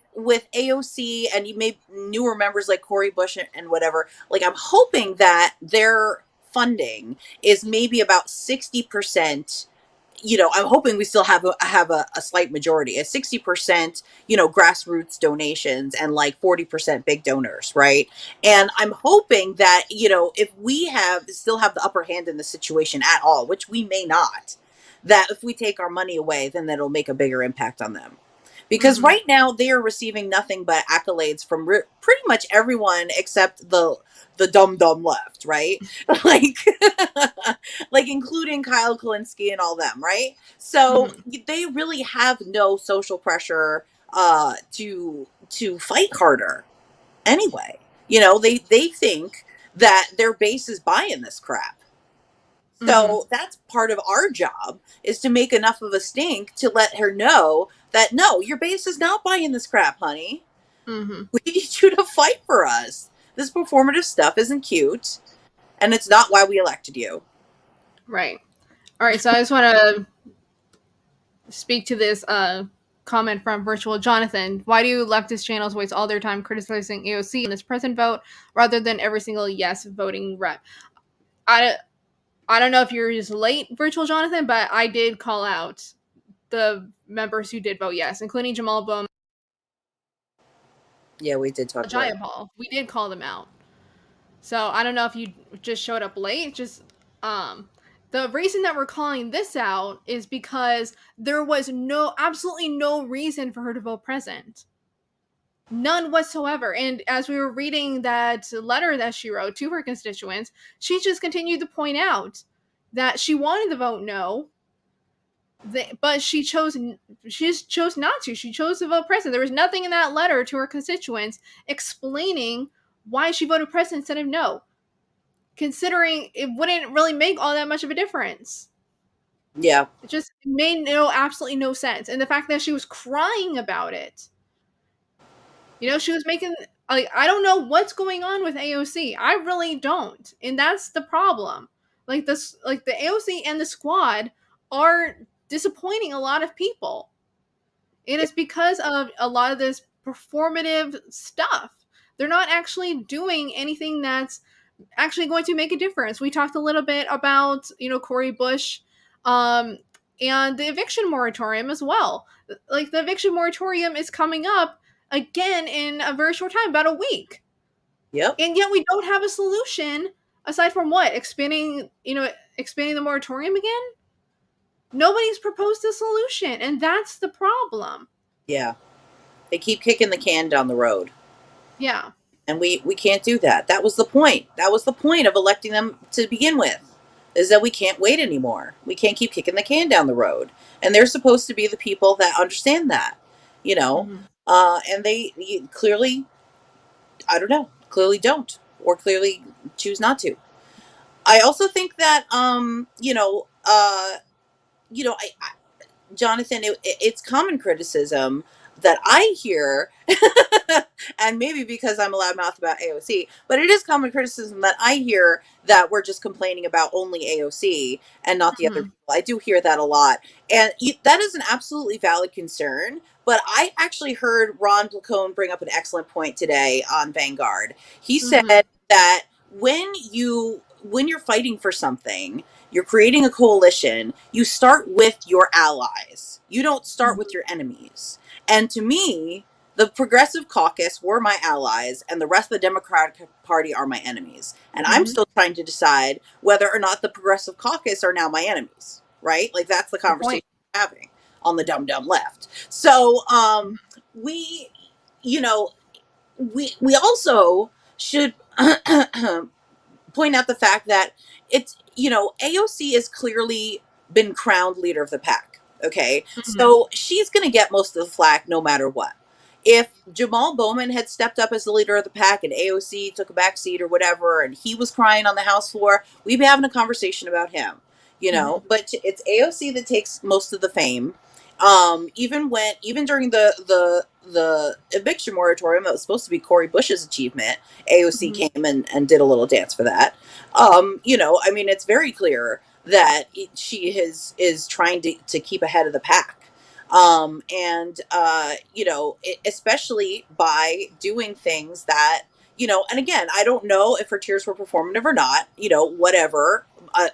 AOC and you may newer members like Cori Bush and whatever, like I'm hoping that their funding is maybe about 60%. I'm hoping we still have a slight majority, a 60%, grassroots donations and like 40% big donors, right? And I'm hoping that, if we still have the upper hand in the situation at all, which we may not, that if we take our money away, then that'll make a bigger impact on them. Because right now they are receiving nothing but accolades from pretty much everyone except the dumb left, right? like like including Kyle Kalinske and all them, right? So they really have no social pressure to fight harder anyway. They think that their base is buying this crap. So that's part of our job, is to make enough of a stink to let her know that, no, your base is not buying this crap, honey. We need you to fight for us. This performative stuff isn't cute, and it's not why we elected you. Right. All right, so I just want to speak to this comment from Virtual Jonathan. Why do leftist channels waste all their time criticizing AOC in this present vote rather than every single yes voting rep? I don't know if you're just late, Virtual Jonathan, but I did call out the members who did vote yes, including Jamaal, Bowman. Yeah, we did talk about Jamaal. We did call them out. So I don't know if you just showed up late. Just the reason that we're calling this out is because there was absolutely no reason for her to vote present. None whatsoever. And as we were reading that letter that she wrote to her constituents, she just continued to point out that she wanted to vote no, but she chose not to. She chose to vote present. There was nothing in that letter to her constituents explaining why she voted present instead of no, considering it wouldn't really make all that much of a difference. Yeah. It just made absolutely no sense. And the fact that she was crying about it, she was making, like, I don't know what's going on with AOC. I really don't. And that's the problem. Like the AOC and the squad are disappointing a lot of people. And it's because of a lot of this performative stuff. They're not actually doing anything that's actually going to make a difference. We talked a little bit about, Cori Bush and the eviction moratorium as well. Like, the eviction moratorium is coming up again in a very short time, about a week. Yep. And yet we don't have a solution aside from what? Expanding the moratorium again? Nobody's proposed a solution, and that's the problem. Yeah. They keep kicking the can down the road. Yeah. And we can't do that. That was the point. That was the point of electing them to begin with, is that we can't wait anymore. We can't keep kicking the can down the road. And they're supposed to be the people that understand that, and they clearly, I don't know, clearly don't, or clearly choose not to. I also think that, Jonathan, it's common criticism that I hear, and maybe because I'm a loudmouth about AOC, but it is common criticism that I hear that we're just complaining about only AOC and not the other people. I do hear that a lot. And that is an absolutely valid concern. But I actually heard Ron Placone bring up an excellent point today on Vanguard. He said that when you're fighting for something, you're creating a coalition, you start with your allies. You don't start with your enemies. And to me, the Progressive Caucus were my allies, and the rest of the Democratic Party are my enemies. And I'm still trying to decide whether or not the Progressive Caucus are now my enemies, right? Like, that's the conversation we're having on the dumb left. So we also should point out the fact that it's, AOC has clearly been crowned leader of the pack. Okay. So she's going to get most of the flack no matter what. If Jamaal Bowman had stepped up as the leader of the pack and AOC took a back seat or whatever, and he was crying on the House floor, we'd be having a conversation about him. you know, but it's AOC that takes most of the fame. Even during the eviction moratorium that was supposed to be Cori Bush's achievement, AOC came and did a little dance for that. You know, I mean, it's very clear that she is trying to keep ahead of the pack. And you know, especially by doing things that, you know, and again, I don't know if her tears were performative or not, you know, whatever,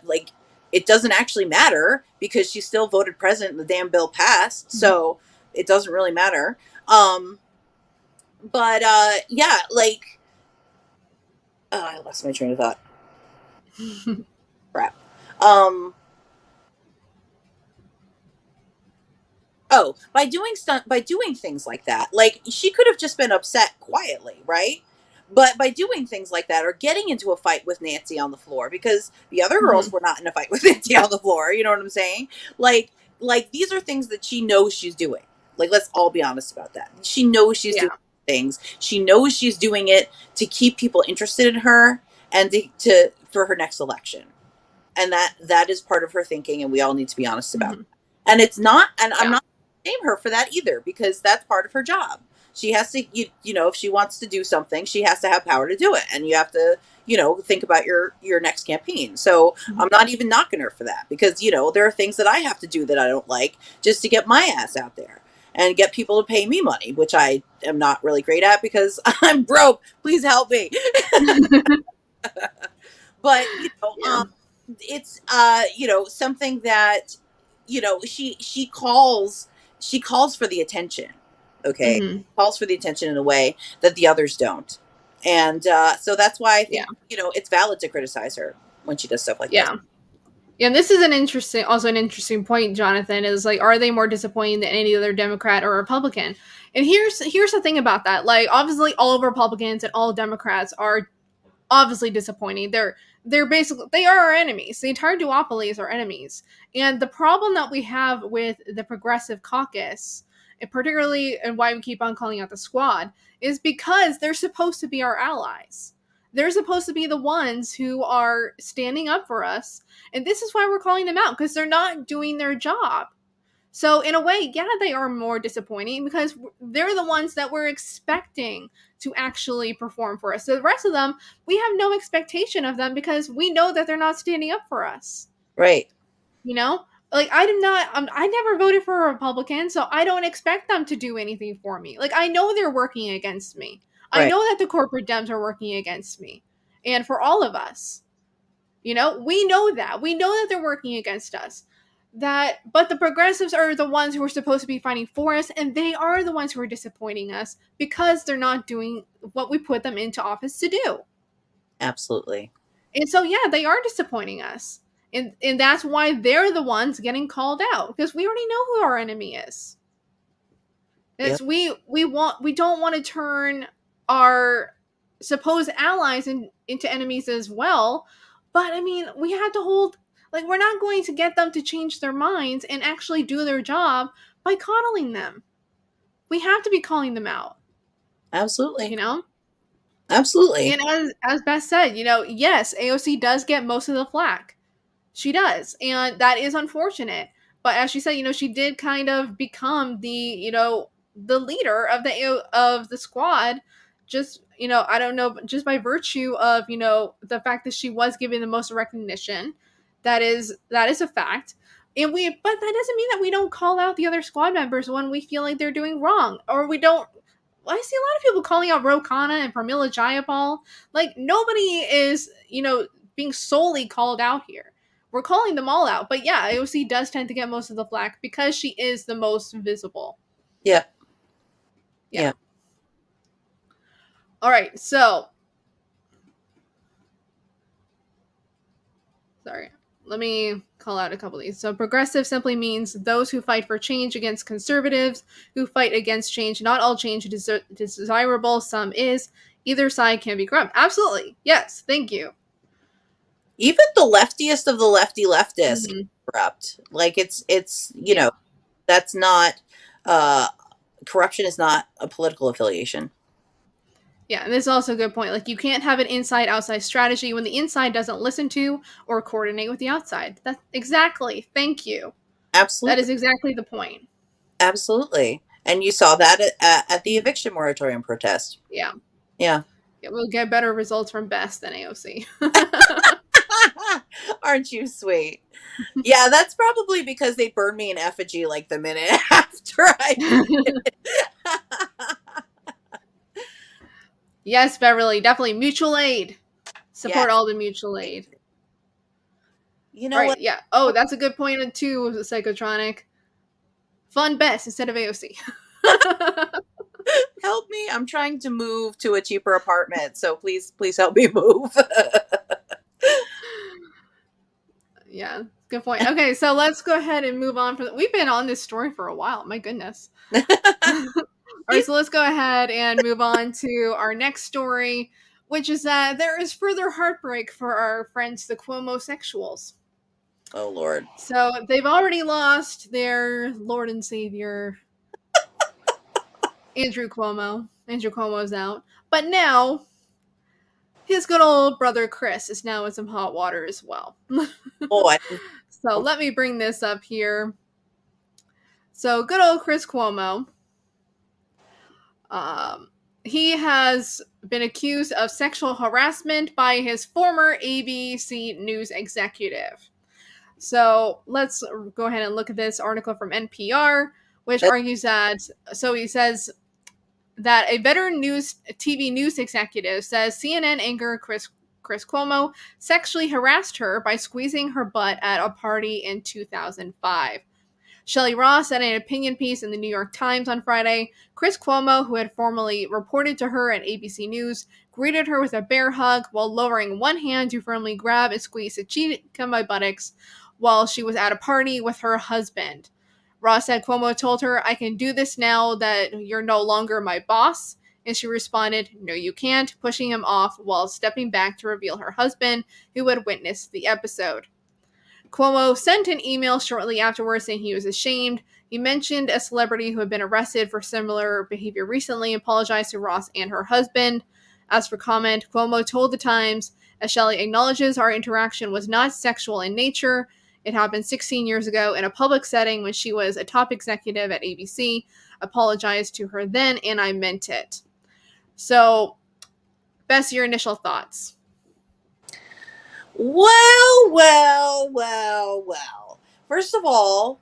like, it doesn't actually matter because she still voted president and the damn bill passed. So it doesn't really matter. But yeah, like, I lost my train of thought. Crap. Oh, by doing things like that, like, she could have just been upset quietly, right? But by doing things like that, or getting into a fight with Nancy on the floor, because the other girls were not in a fight with Nancy on the floor, you know what I'm saying? Like these are things that she knows she's doing. Like, let's all be honest about that. She knows she's doing things. She knows she's doing it to keep people interested in her and to for her next election. And that is part of her thinking, and we all need to be honest about it. And it's not, and I'm not blame her for that either, because that's part of her job. She has to, you know, if she wants to do something, she has to have power to do it, and you have to, you know, think about your next campaign. So I'm not even knocking her for that, because, you know, there are things that I have to do that I don't like just to get my ass out there and get people to pay me money, which I am not really great at because I'm broke. Please help me. But, you know, it's you know, something that, you know, she calls for the attention. Okay. Calls for the attention in a way that the others don't. And so that's why I think, you know, it's valid to criticize her when she does stuff like that. Yeah, and this is an interesting point, Jonathan, is like, are they more disappointing than any other Democrat or Republican? And here's the thing about that. Like, obviously all of Republicans and all Democrats are obviously disappointing. They're basically, they are our enemies. The entire duopoly is our enemies. And the problem that we have with the Progressive Caucus, and particularly, and why we keep on calling out the Squad, is because they're supposed to be our allies. They're supposed to be the ones who are standing up for us. And this is why we're calling them out, because they're not doing their job. So in a way, yeah, they are more disappointing because they're the ones that we're expecting to actually perform for us. So the rest of them, we have no expectation of them because we know that they're not standing up for us. Right. You know? Like, I never voted for a Republican, so I don't expect them to do anything for me. Like, I know they're working against me. I know that the corporate Dems are working against me. And for all of us. You know? We know that. We know that they're working against us. But the progressives are the ones who are supposed to be fighting for us, and they are the ones who are disappointing us because they're not doing what we put them into office to do. Absolutely. And so, yeah, they are disappointing us. And that's why they're the ones getting called out, because we already know who our enemy is. It's we don't want to turn our supposed allies into enemies as well. But I mean, we have to hold, like, we're not going to get them to change their minds and actually do their job by coddling them. We have to be calling them out. Absolutely. You know? Absolutely. And as Beth said, you know, yes, AOC does get most of the flack. She does. And that is unfortunate. But as she said, you know, she did kind of become the, you know, the leader of the Squad, just, you know, I don't know, just by virtue of, you know, the fact that she was given the most recognition. That is a fact. But that doesn't mean that we don't call out the other Squad members when we feel like they're doing wrong, or we don't. I see a lot of people calling out Ro Khanna and Pramila Jayapal. Like, nobody is, you know, being solely called out here. We're calling them all out. But yeah, AOC does tend to get most of the flack because she is the most visible. Yeah. All right, so. Sorry. Let me call out a couple of these. So progressive simply means those who fight for change against conservatives, who fight against change. Not all change is desirable. Some is. Either side can be corrupt. Absolutely. Yes. Thank you. Even the leftiest of the leftists corrupt. Like, it's you know, that's not corruption is not a political affiliation. Yeah, and this is also a good point. Like, you can't have an inside-outside strategy when the inside doesn't listen to or coordinate with the outside. That's exactly. Thank you. Absolutely. That is exactly the point. Absolutely. And you saw that at the eviction moratorium protest. Yeah. Yeah. We'll get better results from Bess than AOC. Aren't you sweet? Yeah, that's probably because they burned me in effigy like the minute after I did it. Yes, Beverly, definitely mutual aid. Support all the mutual aid. You know what? Yeah. Oh, that's a good point too, Psychotronic. Fund Bess instead of AOC. Help me. I'm trying to move to a cheaper apartment, so please help me move. Yeah, good point. Okay, so let's go ahead and move on. We've been on this story for a while. My goodness. All right, so let's go ahead and move on to our next story, which is that there is further heartbreak for our friends, the Cuomo-sexuals. Oh, Lord. So they've already lost their Lord and Savior, Andrew Cuomo. Andrew Cuomo's out. But now, his good old brother Chris is now in some hot water as well. Oh, so let me bring this up here. So good old Chris Cuomo. He has been accused of sexual harassment by his former ABC News executive. So let's go ahead and look at this article from NPR, which argues that, so he says that a veteran TV news executive says CNN anchor Chris Cuomo sexually harassed her by squeezing her butt at a party in 2005. Shelley Ross said in an opinion piece in the New York Times on Friday, Chris Cuomo, who had formerly reported to her at ABC News, greeted her with a bear hug while lowering one hand to firmly grab and squeeze the cheek on my buttocks while she was at a party with her husband. Ross said Cuomo told her, "I can do this now that you're no longer my boss." And she responded, "No, you can't," pushing him off while stepping back to reveal her husband, who had witnessed the episode. Cuomo sent an email shortly afterwards saying he was ashamed. He mentioned a celebrity who had been arrested for similar behavior recently and apologized to Ross and her husband. As for comment, Cuomo told The Times, as Shelley acknowledges our interaction was not sexual in nature. It happened 16 years ago in a public setting when she was a top executive at ABC. Apologized to her then, and I meant it. So, Bess, your initial thoughts? Well. First of all,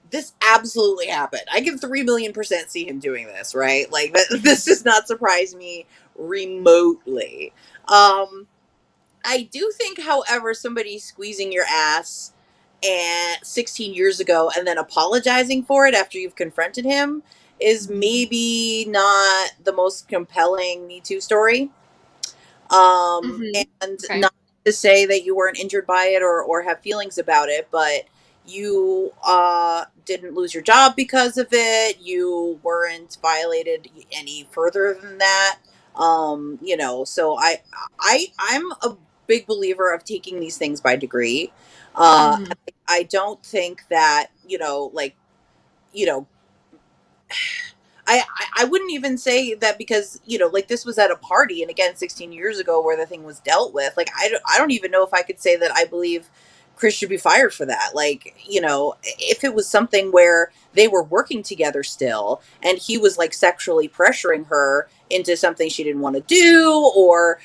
this absolutely happened. I can 3,000,000% see him doing this, right? Like, this does not surprise me remotely. I do think, however, somebody squeezing your ass and 16 years ago and then apologizing for it after you've confronted him is maybe not the most compelling Me Too story. And not to say that you weren't injured by it or have feelings about it, but you didn't lose your job because of it. You weren't violated any further than that. So I'm a big believer of taking these things by degree. I don't think that, I wouldn't even say that because, this was at a party, and again, 16 years ago where the thing was dealt with. Like, I don't even know if I could say that I believe Chris should be fired for that. Like, if it was something where they were working together still and he was like sexually pressuring her into something she didn't want to do, or,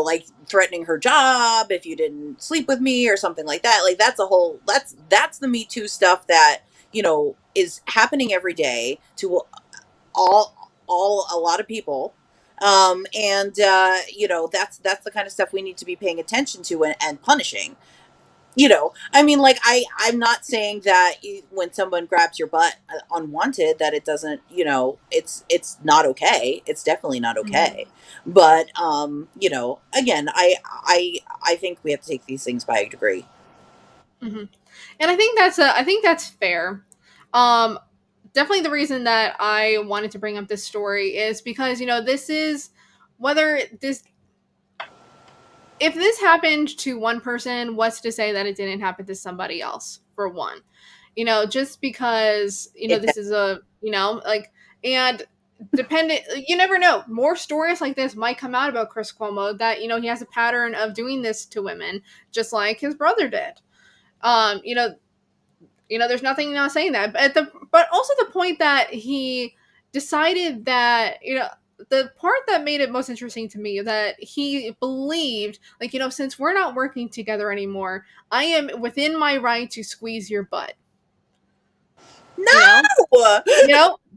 like threatening her job if you didn't sleep with me or something like that. Like, that's the Me Too stuff that, is happening every day to a lot of people. That's the kind of stuff we need to be paying attention to and punishing. I'm not saying that when someone grabs your butt unwanted, that it doesn't, it's not okay. It's definitely not okay. But, again, I think we have to take these things by a degree. And I think that's fair. Definitely the reason that I wanted to bring up this story is because, this is if this happened to one person, what's to say that it didn't happen to somebody else, for one? Just because, this is and dependent, you never know. More stories like this might come out about Chris Cuomo, that, you know, he has a pattern of doing this to women, just like his brother did. There's nothing not saying that, but also the point that he decided that, the part that made it most interesting to me, that he believed, like, since we're not working together anymore, I am within my right to squeeze your butt. No!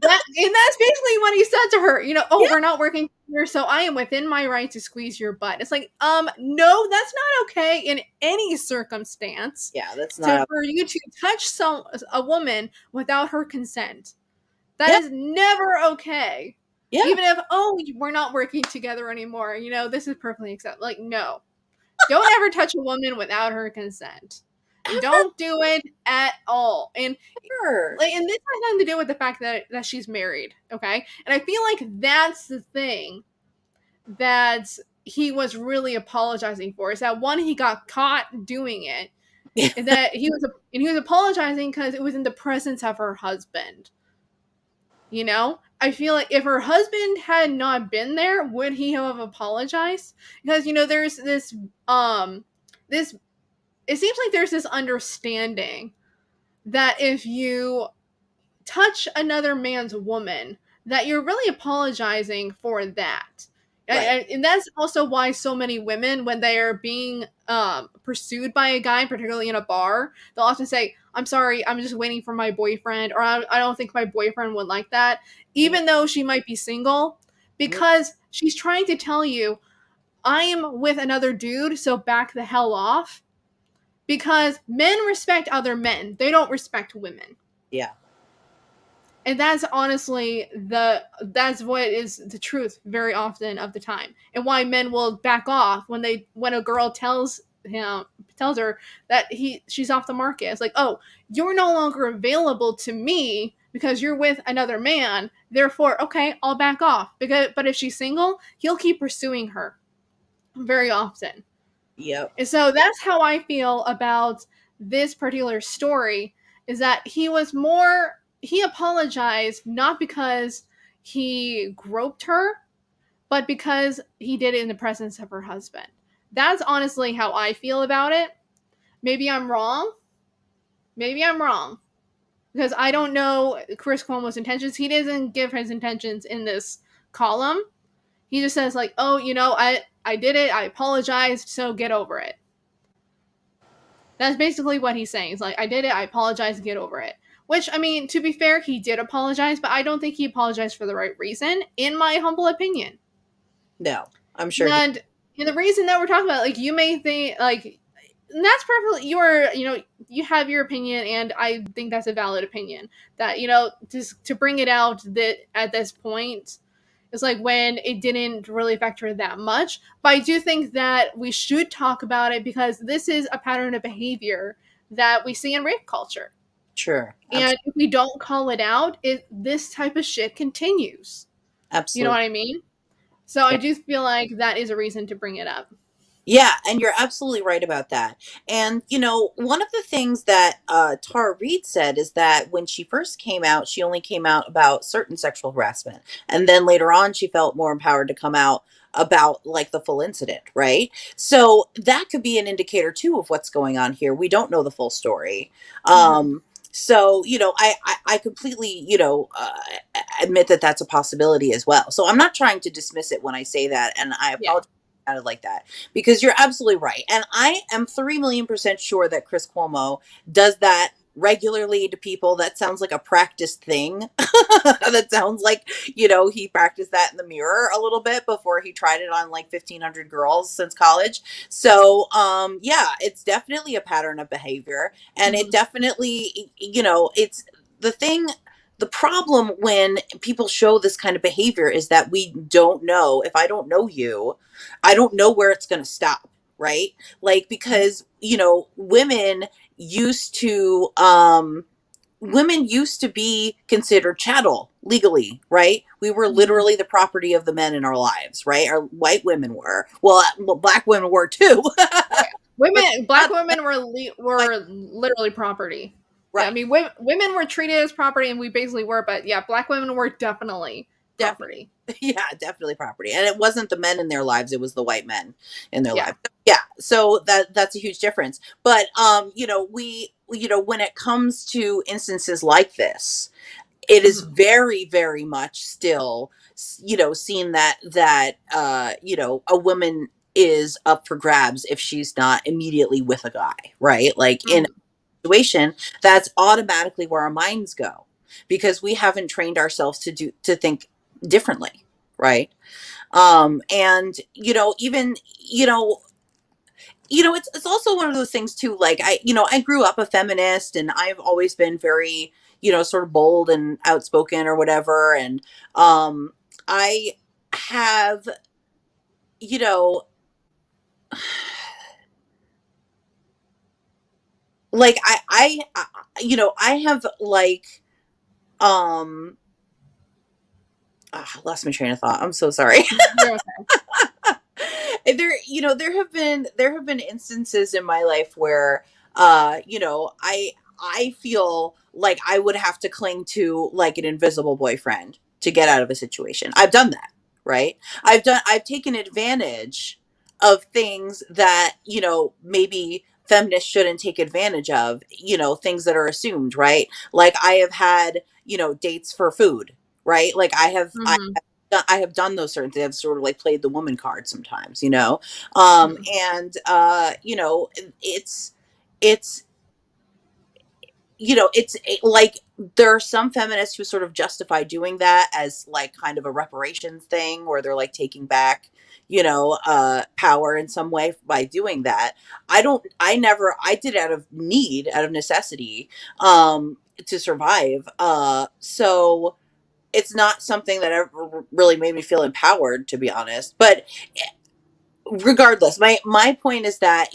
And that's basically what he said to her. We're not working here, so I am within my right to squeeze your butt. It's like, no, that's not okay in any circumstance. Yeah, that's not for you to touch a woman without her consent. That is never okay. Yeah. Even if, we're not working together anymore, this is perfectly acceptable. Like, no. Don't ever touch a woman without her consent. Don't do it at all. And and this has nothing to do with the fact that she's married, okay? And I feel like that's the thing that he was really apologizing for, is that, one, he got caught doing it, and that he was apologizing because it was in the presence of her husband. I feel like if her husband had not been there, would he have apologized? Because there's this it seems like there's this understanding that if you touch another man's woman, that you're really apologizing for that. Right. And that's also why so many women, when they are being pursued by a guy, particularly in a bar, they'll often say, I'm sorry, I'm just waiting for my boyfriend, or I don't think my boyfriend would like that, even though she might be single, because she's trying to tell you, I am with another dude, so back the hell off. Because men respect other men. They don't respect women. Yeah. And that's honestly that's what is the truth very often of the time. And why men will back off when a girl tells her that she's off the market. It's like, oh, you're no longer available to me because you're with another man. Therefore, okay, I'll back off. But if she's single, he'll keep pursuing her very often. Yep. And so that's how I feel about this particular story, is that he apologized not because he groped her, but because he did it in the presence of her husband. That's honestly how I feel about it. Maybe I'm wrong. Because I don't know Chris Cuomo's intentions. He doesn't give his intentions in this column. He just says, like, oh, I did it, I apologized, so get over it. That's basically what he's saying. It's like, I did it, I apologize, get over it. Which, I mean, to be fair, he did apologize, but I don't think he apologized for the right reason, in my humble opinion. No, I'm sure. And the reason that we're talking about, like, you may think, like, that's perfectly, you have your opinion, and I think that's a valid opinion. That, just to bring it out that at this point, it's like when it didn't really affect her that much. But I do think that we should talk about it, because this is a pattern of behavior that we see in rape culture. Sure. Absolutely. And if we don't call it out, this type of shit continues. Absolutely. You know what I mean? So yeah. I do feel like that is a reason to bring it up. Yeah, and you're absolutely right about that. And, one of the things that Tara Reid said is that when she first came out, she only came out about certain sexual harassment. And then later on, she felt more empowered to come out about, like, the full incident, right? So that could be an indicator, too, of what's going on here. We don't know the full story. So, I completely, admit that that's a possibility as well. So I'm not trying to dismiss it when I say that. And I apologize. Yeah. Like that, because you're absolutely right, and I am 3,000,000% sure that Chris Cuomo does that regularly to people. That sounds like a practiced thing. That sounds like, he practiced that in the mirror a little bit before he tried it on like 1,500 girls since college. So yeah, it's definitely a pattern of behavior, and it definitely, it's the thing. The problem when people show this kind of behavior is that we don't know. If I don't know you, I don't know where it's going to stop, right? Like, because, women used to be considered chattel legally, right? We were literally the property of the men in our lives, right? Our white women were. Well, black women were too. Black women were literally property. Right. I mean, women were treated as property, and we basically were, but yeah, black women were definitely property. Yeah, definitely property. And it wasn't the men in their lives, it was the white men in their Yeah. lives. Yeah. So that's a huge difference. But when it comes to instances like this, it is very, very much still, seen that a woman is up for grabs if she's not immediately with a guy, right? Like in a situation, that's automatically where our minds go, because we haven't trained ourselves to think differently, right? And even it's also one of those things too, like I grew up a feminist, and I've always been very sort of bold and outspoken or whatever, and I have like I have like I lost my train of thought. I'm so sorry. There have been instances in my life where I feel like I would have to cling to like an invisible boyfriend to get out of a situation. I've done that, right? I've taken advantage of things that, maybe feminists shouldn't take advantage of, things that are assumed, right? Like I have had, dates for food, right? Like I have done those certain things. I've sort of like played the woman card sometimes, and it's it's like there are some feminists who sort of justify doing that as like kind of a reparations thing, where they're like taking back power in some way by doing that. I did it out of need, out of necessity, to survive, so it's not something that ever really made me feel empowered, to be honest. But regardless, my point is that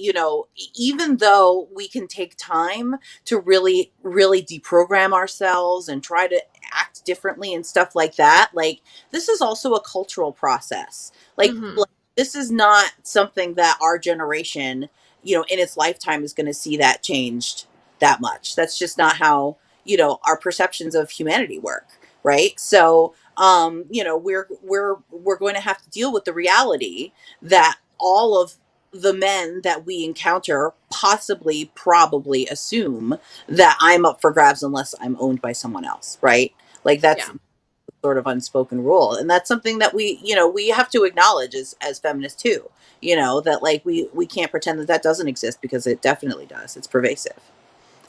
even though we can take time to really really deprogram ourselves and try to act differently and stuff like that, like this is also a cultural process. Like this is not something that our generation in its lifetime is going to see that changed that much. That's just not how our perceptions of humanity work, right? So we're going to have to deal with the reality that all of the men that we encounter probably assume that I'm up for grabs unless I'm owned by someone else, right? Like that's sort of unspoken rule, and that's something that we have to acknowledge as feminists too, that like we can't pretend that doesn't exist, because it definitely does. It's pervasive.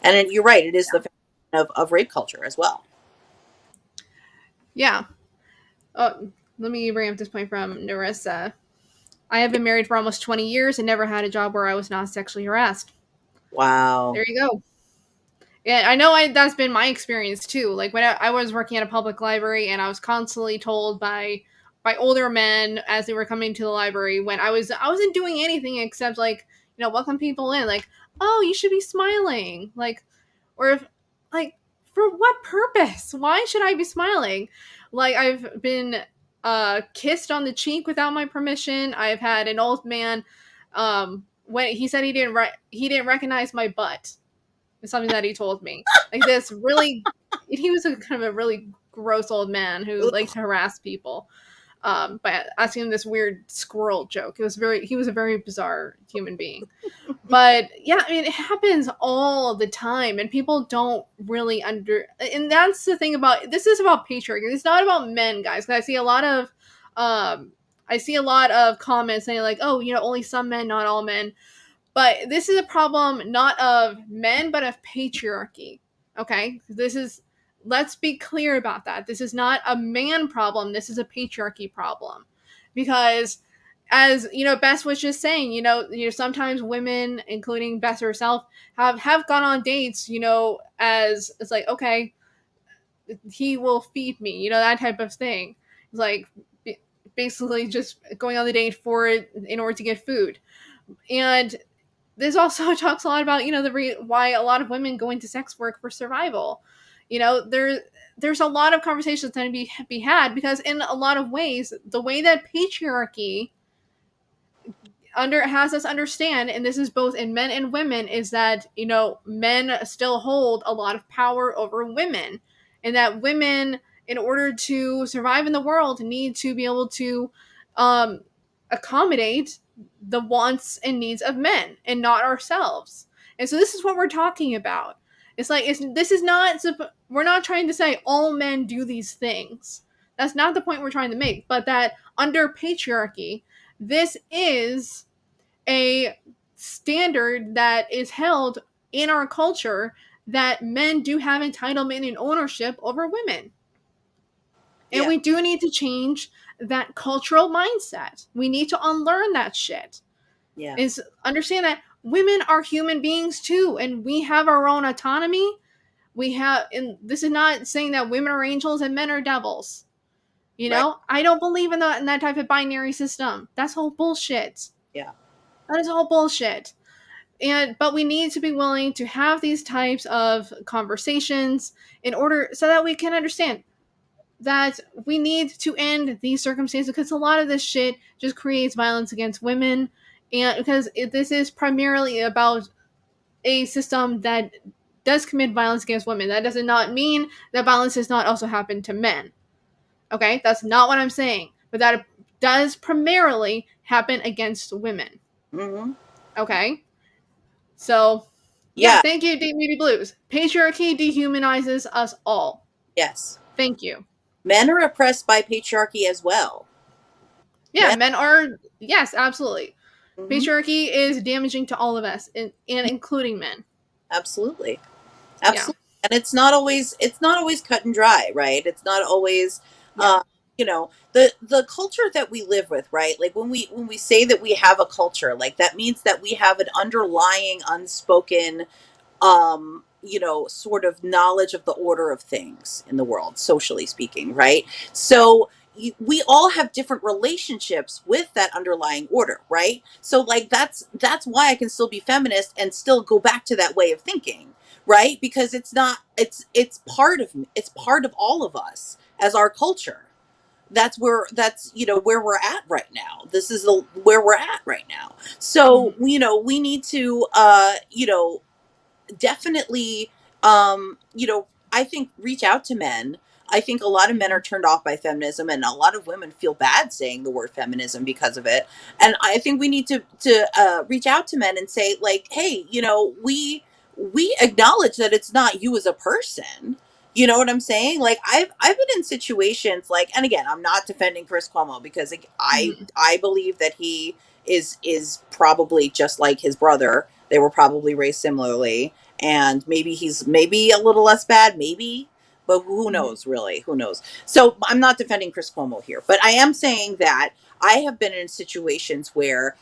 And you're right, it is the of rape culture as well. Yeah. Oh, let me bring up this point from Narissa. I have been married for almost 20 years and never had a job where I was not sexually harassed. Wow. There you go. Yeah, I know that's been my experience too. Like when I was working at a public library, and I was constantly told by older men as they were coming to the library, when I wasn't doing anything except like, welcome people in, like, oh, you should be smiling. Like, or if, like, for what purpose? Why should I be smiling? Like, I've been kissed on the cheek without my permission. I've had an old man when he said he didn't recognize my butt. It's something that he told me. Like this really, he was a kind of a really gross old man who liked to harass people by asking him this weird squirrel joke. He was a very bizarre human being. But yeah, I mean, it happens all the time, and people don't really and that's the thing this is about patriarchy. It's not about men, guys. Because I see a lot of comments saying like, oh, only some men, not all men. But this is a problem not of men, but of patriarchy. Okay? Let's be clear about that. This is not a man problem. This is a patriarchy problem. Because as, Bess was just saying, sometimes women, including Bess herself, have gone on dates, as it's like, okay, he will feed me, that type of thing. It's like basically just going on the date in order to get food. And this also talks a lot about, why a lot of women go into sex work for survival. There's a lot of conversations that be had, because in a lot of ways, the way that patriarchy has us understand, and this is both in men and women, is that, men still hold a lot of power over women, and that women in order to survive in the world, need to be able to accommodate the wants and needs of men and not ourselves. And so this is what we're talking about. It's like, we're not trying to say all men do these things. That's not the point we're trying to make, but that under patriarchy, this is a standard that is held in our culture, that men do have entitlement and ownership over women. And we do need to change that cultural mindset. We need to unlearn that shit. Yeah. Is understand that women are human beings too, and we have our own autonomy. And this is not saying that women are angels and men are devils. You know, right. I don't believe in that type of binary system. That's all bullshit. Yeah. That is all bullshit. But we need to be willing to have these types of conversations in order so that we can understand that we need to end these circumstances, because a lot of this shit just creates violence against women, and because this is primarily about a system that does commit violence against women. That does not mean that violence does not also happen to men. Okay? That's not what I'm saying. But that it does primarily happen against women. Mm-hmm. Okay? So, yeah, thank you, Deep Baby Blues. Patriarchy dehumanizes us all. Yes. Thank you. Men are oppressed by patriarchy as well. Yeah, men are, yes, absolutely. Mm-hmm. Patriarchy is damaging to all of us, and including men. Absolutely. Absolutely. Yeah. And it's not always cut and dry, right? It's not always, you know, the culture that we live with, right? Like when we say that we have a culture, like that means that we have an underlying unspoken, you know, sort of knowledge of the order of things in the world, socially speaking, right? So we all have different relationships with that underlying order, right? So like that's why I can still be feminist and still go back to that way of thinking, right? Because it's part of all of us as our culture. That's you know where we're at right now. This is where we're at right now. So mm-hmm. You know, we need to you know, definitely you know, I think reach out to men. I think a lot of men are turned off by feminism, and a lot of women feel bad saying the word feminism because of it. And I think we need to reach out to men and say, like, hey, you know, we acknowledge that it's not you as a person. You know what I'm saying? Like I've been in situations like, and again, I'm not defending Chris Cuomo because I believe that he is probably just like his brother. They were probably raised similarly. And maybe he's a little less bad, maybe, but who knows, really? Who knows? So I'm not defending Chris Cuomo here, but I am saying that I have been in situations where,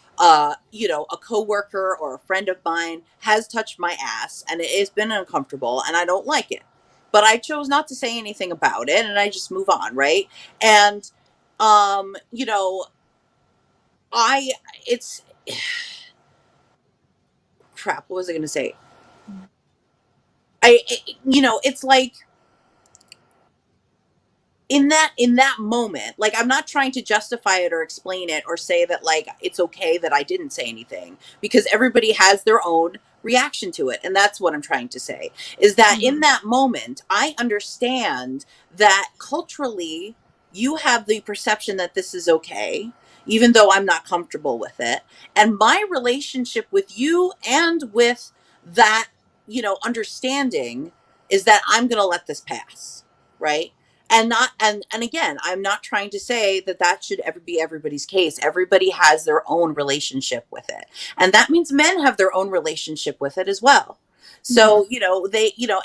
you know, a coworker or a friend of mine has touched my ass, and it has been uncomfortable, and I don't like it. But I chose not to say anything about it, and I just move on, right? And, you know, crap, what was I going to say? You know, it's like in that moment, like I'm not trying to justify it or explain it or say that like it's okay that I didn't say anything, because everybody has their own reaction to it. And that's what I'm trying to say, is that in that moment, I understand that culturally you have the perception that this is okay, even though I'm not comfortable with it. And my relationship with you and with that, you know, understanding is that I'm going to let this pass, right? And again, I'm not trying to say that should ever be everybody's case. Everybody has their own relationship with it. And that means men have their own relationship with it as well. So, you know,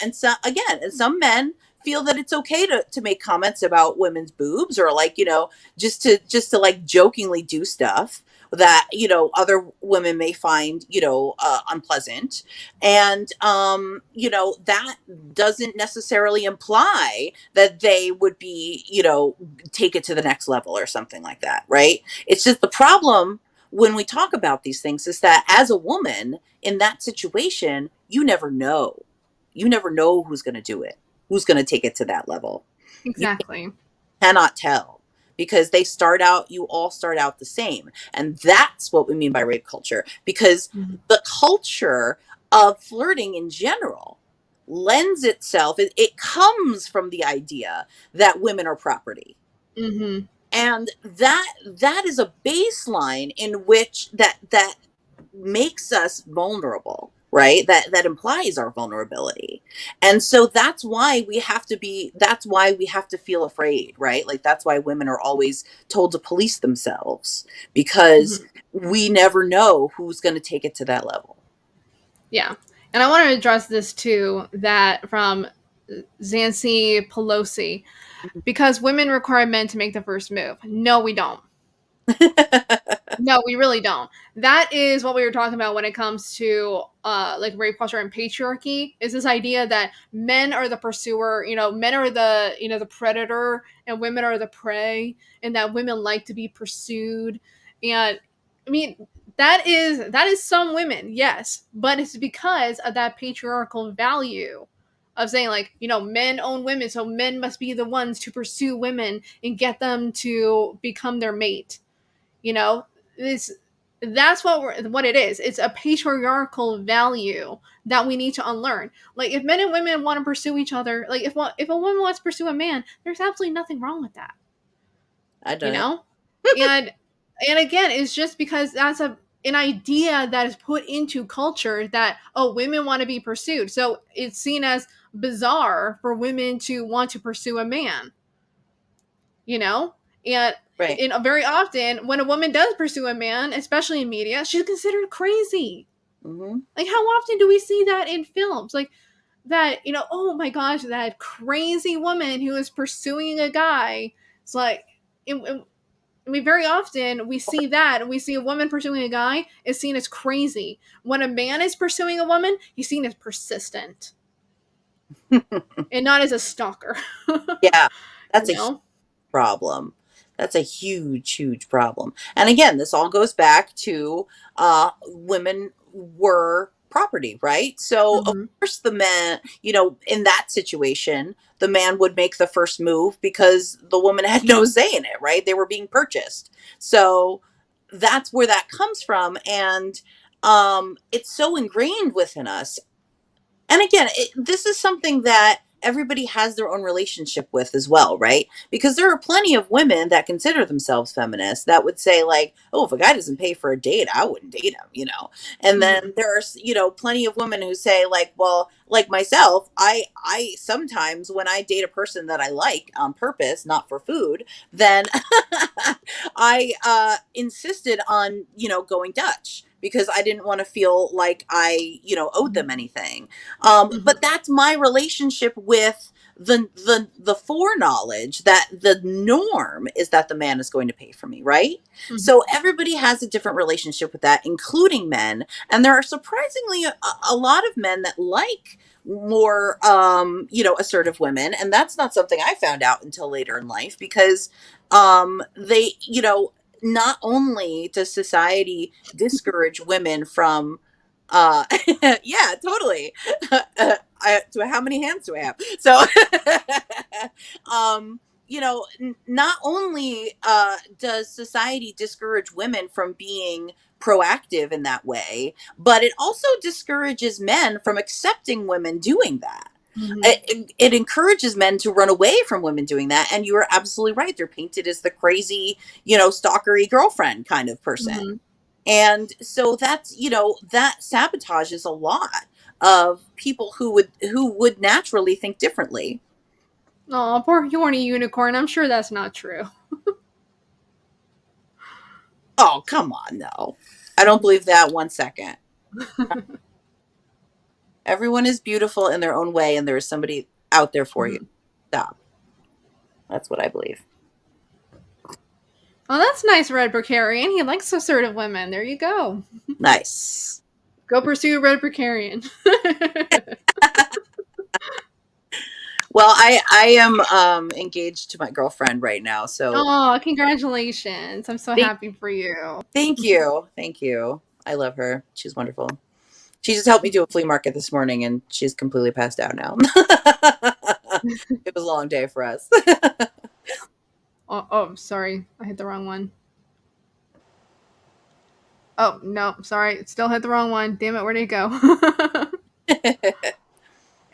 and some men feel that it's okay to make comments about women's boobs, or like, you know, just to like jokingly do stuff that, you know, other women may find, you know, unpleasant. And, you know, that doesn't necessarily imply that they would be, you know, take it to the next level or something like that. Right. It's just the problem when we talk about these things is that as a woman in that situation, you never know who's going to do it, who's going to take it to that level. Exactly. You cannot tell. Because you all start out the same. And that's what we mean by rape culture. Because the culture of flirting in general lends itself, it comes from the idea that women are property. Mm-hmm. And that is a baseline in which that makes us vulnerable, right? That implies our vulnerability. And so that's why we have to feel afraid, right? Like that's why women are always told to police themselves, because we never know who's going to take it to that level. Yeah. And I want to address this too, that from Nancy Pelosi, because women require men to make the first move. No, we don't. No, we really don't. That is what we were talking about when it comes to like rape culture and patriarchy, is this idea that men are the pursuer, men are the, the predator and women are the prey, and that women like to be pursued. And I mean, that is some women, yes, but it's because of that patriarchal value of saying, like, men own women, so men must be the ones to pursue women and get them to become their mate. That's what it is. It's a patriarchal value that we need to unlearn. Like, if men and women want to pursue each other, like if a woman wants to pursue a man, there's absolutely nothing wrong with that. I don't know. And again, it's just because that's an idea that is put into culture that, oh, women want to be pursued, so it's seen as bizarre for women to want to pursue a man. And Right. Very often, when a woman does pursue a man, especially in media, she's considered crazy. Mm-hmm. Like, how often do we see that in films? Like, that, oh my gosh, that crazy woman who is pursuing a guy. It's like, very often we see that, and we see a woman pursuing a guy is seen as crazy. When a man is pursuing a woman, he's seen as persistent. And not as a stalker. Yeah, that's a problem. That's a huge problem. And again, this all goes back to women were property, right? So of course the men, in that situation, the man would make the first move because the woman had no say in it, right? They were being purchased. So that's where that comes from. And it's so ingrained within us. And again, this is something that everybody has their own relationship with as well, right? Because there are plenty of women that consider themselves feminists that would say, like, oh, if a guy doesn't pay for a date, I wouldn't date him, And then there's, plenty of women who say, like, well, like myself, I sometimes when I date a person that I like on purpose, not for food, then I insisted on, going Dutch, because I didn't want to feel like I, owed them anything. But that's my relationship with the foreknowledge that the norm is that the man is going to pay for me, right? So everybody has a different relationship with that, including men. And there are surprisingly a lot of men that like more, assertive women. And that's not something I found out until later in life, because they, not only does society discourage women from yeah, totally. How many hands do I have? So not only does society discourage women from being proactive in that way, but it also discourages men from accepting women doing that. It encourages men to run away from women doing that. And you are absolutely right. They're painted as the crazy, stalkery girlfriend kind of person. And so that's, that sabotages a lot of people who would naturally think differently. Oh, poor horny unicorn. I'm sure that's not true. Oh, come on, no. I don't believe that 1 second. Everyone is beautiful in their own way, and there is somebody out there for you. Stop. That's what I believe. Oh, that's nice, Red Precarian. He likes assertive women. There you go. Nice. Go pursue Red Precarian. Well, I am engaged to my girlfriend right now, so. Oh, congratulations. I'm so happy for you. Thank you. Thank you. I love her. She's wonderful. She just helped me do a flea market this morning, and she's completely passed out now. It was a long day for us. Oh, sorry. I hit the wrong one. Oh, no. Sorry. Still hit the wrong one. Damn it. Where did it go?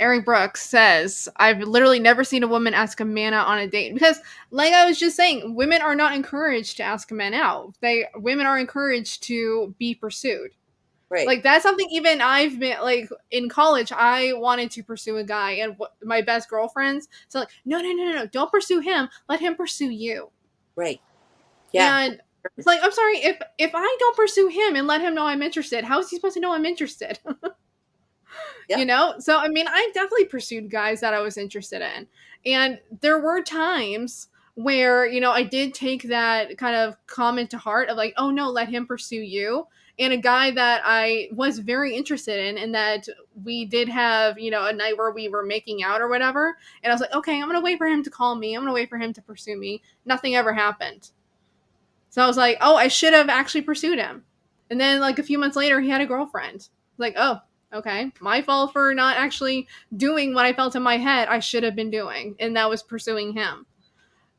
Eric Brooks says, I've literally never seen a woman ask a man out on a date. Because, like I was just saying, women are not encouraged to ask men out. Women are encouraged to be pursued. Right. Like, that's something even I've been, like, in college, I wanted to pursue a guy, and my best girlfriends, so, like, no, don't pursue him. Let him pursue you. Right. Yeah. And it's like, I'm sorry, if I don't pursue him and let him know I'm interested, how is he supposed to know I'm interested? Yeah. You know? So, I mean, I definitely pursued guys that I was interested in. And there were times where, you know, I did take that kind of comment to heart of like, oh no, let him pursue you. And a guy that I was very interested in, and that we did have, you know, a night where we were making out or whatever. And I was like, okay, I'm going to wait for him to call me. I'm going to wait for him to pursue me. Nothing ever happened. So I was like, oh, I should have actually pursued him. And then like a few months later, he had a girlfriend. Like, oh, okay, my fault for not actually doing what I felt in my head I should have been doing, and that was pursuing him.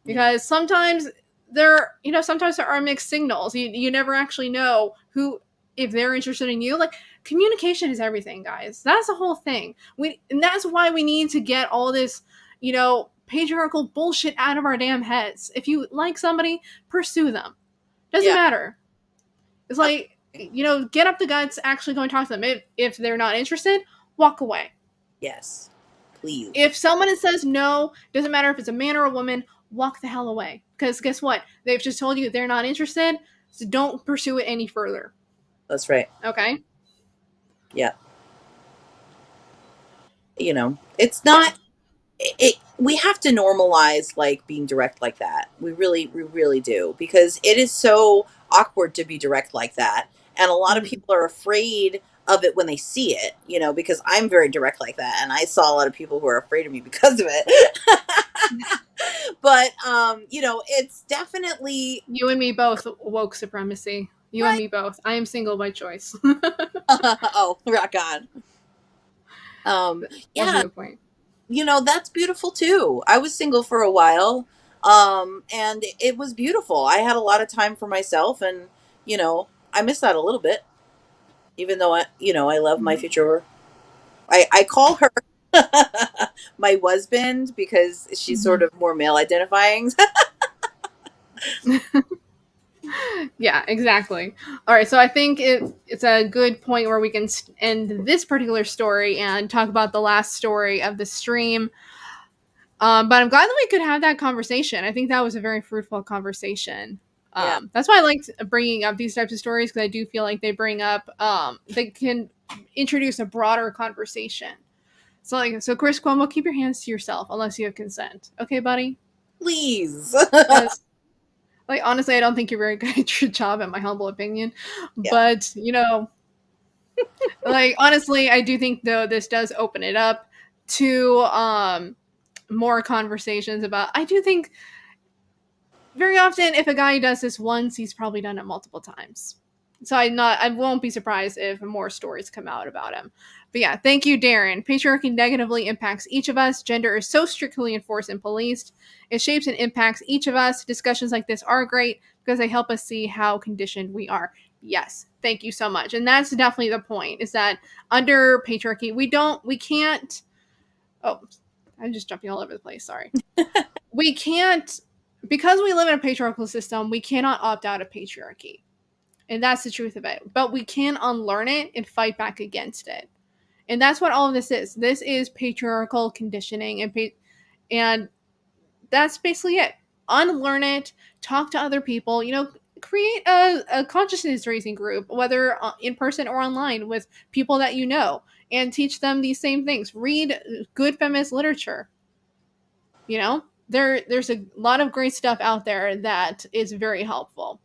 Because sometimes there are mixed signals. You never actually know who, if they're interested in you. Like, communication is everything, guys. That's the whole thing. And that's why we need to get all this, you know, patriarchal bullshit out of our damn heads. If you like somebody, pursue them. Doesn't matter. It's like, you know, get up the guts, actually go and talk to them. If they're not interested, walk away. Yes. Please. If someone says no, doesn't matter if it's a man or a woman, walk the hell away. Because guess what? They've just told you they're not interested, so don't pursue it any further. That's right. Okay? Yeah. You know, it's not... we have to normalize like being direct like that. We really do, because it is so awkward to be direct like that, and a lot of people are afraid of it when they see it, you know, because I'm very direct like that, and I saw a lot of people who are afraid of me because of it. But you know, it's definitely you and me both. Woke supremacy. You and me both. I am single by choice. Oh, rock on. Yeah. That's a good point. You know, that's beautiful too. I was single for a while, and it was beautiful. I had a lot of time for myself, and you know, I miss that a little bit. Even though I love my future. I call her my husband because she's sort of more male identifying. Yeah, exactly. All right, so I think it's a good point where we can end this particular story and talk about the last story of the stream. But I'm glad that we could have that conversation. I think that was a very fruitful conversation. That's why I liked bringing up these types of stories, because I do feel like they bring up, they can introduce a broader conversation. So Chris Cuomo, keep your hands to yourself unless you have consent. Okay, buddy? Please. Like, honestly, I don't think you're very good at your job, in my humble opinion. Yeah. But, you know, like, honestly, I do think, though, this does open it up to more conversations about... I do think very often, if a guy does this once, he's probably done it multiple times. So I won't be surprised if more stories come out about him. But yeah, thank you, Darren. Patriarchy negatively impacts each of us. Gender is so strictly enforced and policed. It shapes and impacts each of us. Discussions like this are great because they help us see how conditioned we are. Yes, thank you so much. And that's definitely the point, is that under patriarchy, we can't... Oh, I'm just jumping all over the place. Sorry. We can't... Because we live in a patriarchal system, we cannot opt out of patriarchy. And that's the truth of it. But we can unlearn it and fight back against it. And that's what all of this is. This is patriarchal conditioning. And that's basically it. Unlearn it. Talk to other people. You know, create a consciousness raising group, whether in person or online, with people that you know. And teach them these same things. Read good feminist literature. You know, there's a lot of great stuff out there that is very helpful.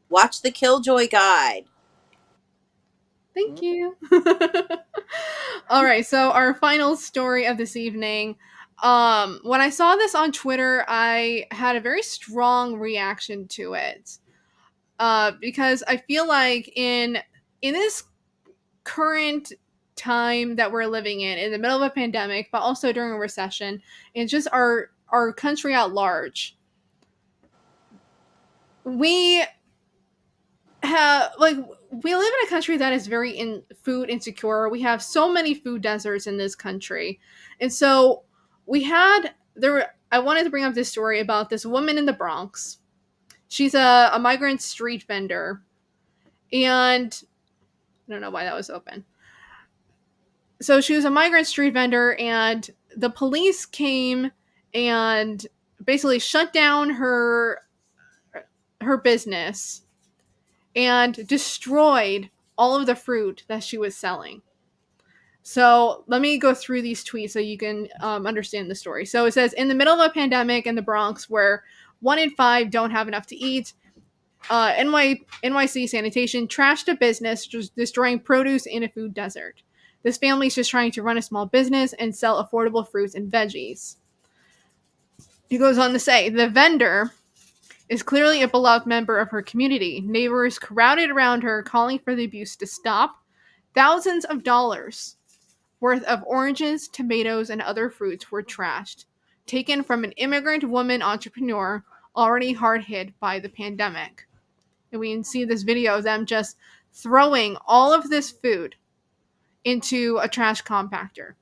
Watch the Killjoy guide. Thank you. All right, so our final story of this evening. When I saw this on Twitter, I had a very strong reaction to it. Because I feel like in this current time that we're living in the middle of a pandemic, but also during a recession, and just our country at large, we like, we live in a country that is very food insecure. We have so many food deserts in this country. And so I wanted to bring up this story about this woman in the Bronx. She's a migrant street vendor. And I don't know why that was open. So she was a migrant street vendor, and the police came and basically shut down her business and destroyed all of the fruit that she was selling. So let me go through these tweets so you can understand the story. So it says, in the middle of a pandemic in the Bronx where 1 in 5 don't have enough to eat, NYC sanitation trashed a business, just destroying produce in a food desert. This family is just trying to run a small business and sell affordable fruits and veggies. He goes on to say, the vendor is clearly a beloved member of her community. Neighbors crowded around her, calling for the abuse to stop. Thousands of dollars worth of oranges, tomatoes, and other fruits were trashed, taken from an immigrant woman entrepreneur already hard hit by the pandemic. And we can see this video of them just throwing all of this food into a trash compactor.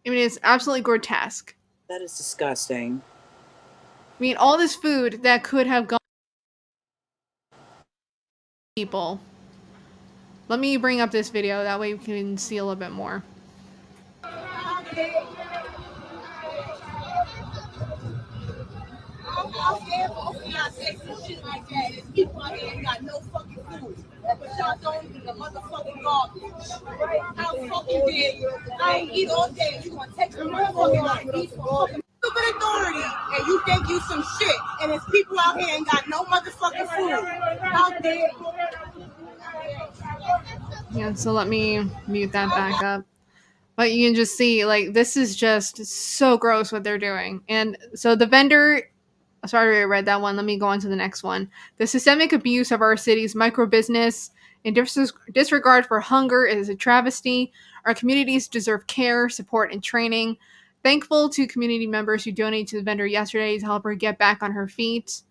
I mean, it's absolutely grotesque. That is disgusting. I mean, all this food that could have gone to people. Let me bring up this video, that way we can see a little bit more. Out there, both of y'all say some shit like that, and people out here ain't got no fucking food. But y'all don't eat the motherfucking garbage. How fucking did I ain't eat all day? You gonna take the motherfucking eat for fucking stupid authority, and you think you some shit, and there's people out here ain't got no motherfucking food. How dare you? Yeah, so let me mute that back up. But you can just see, like, this is just so gross what they're doing. And so the vendor, sorry I read that one, let me go on to the next one. The systemic abuse of our city's micro-business and disregard for hunger is a travesty. Our communities deserve care, support, and training. Thankful to community members who donated to the vendor yesterday to help her get back on her feet.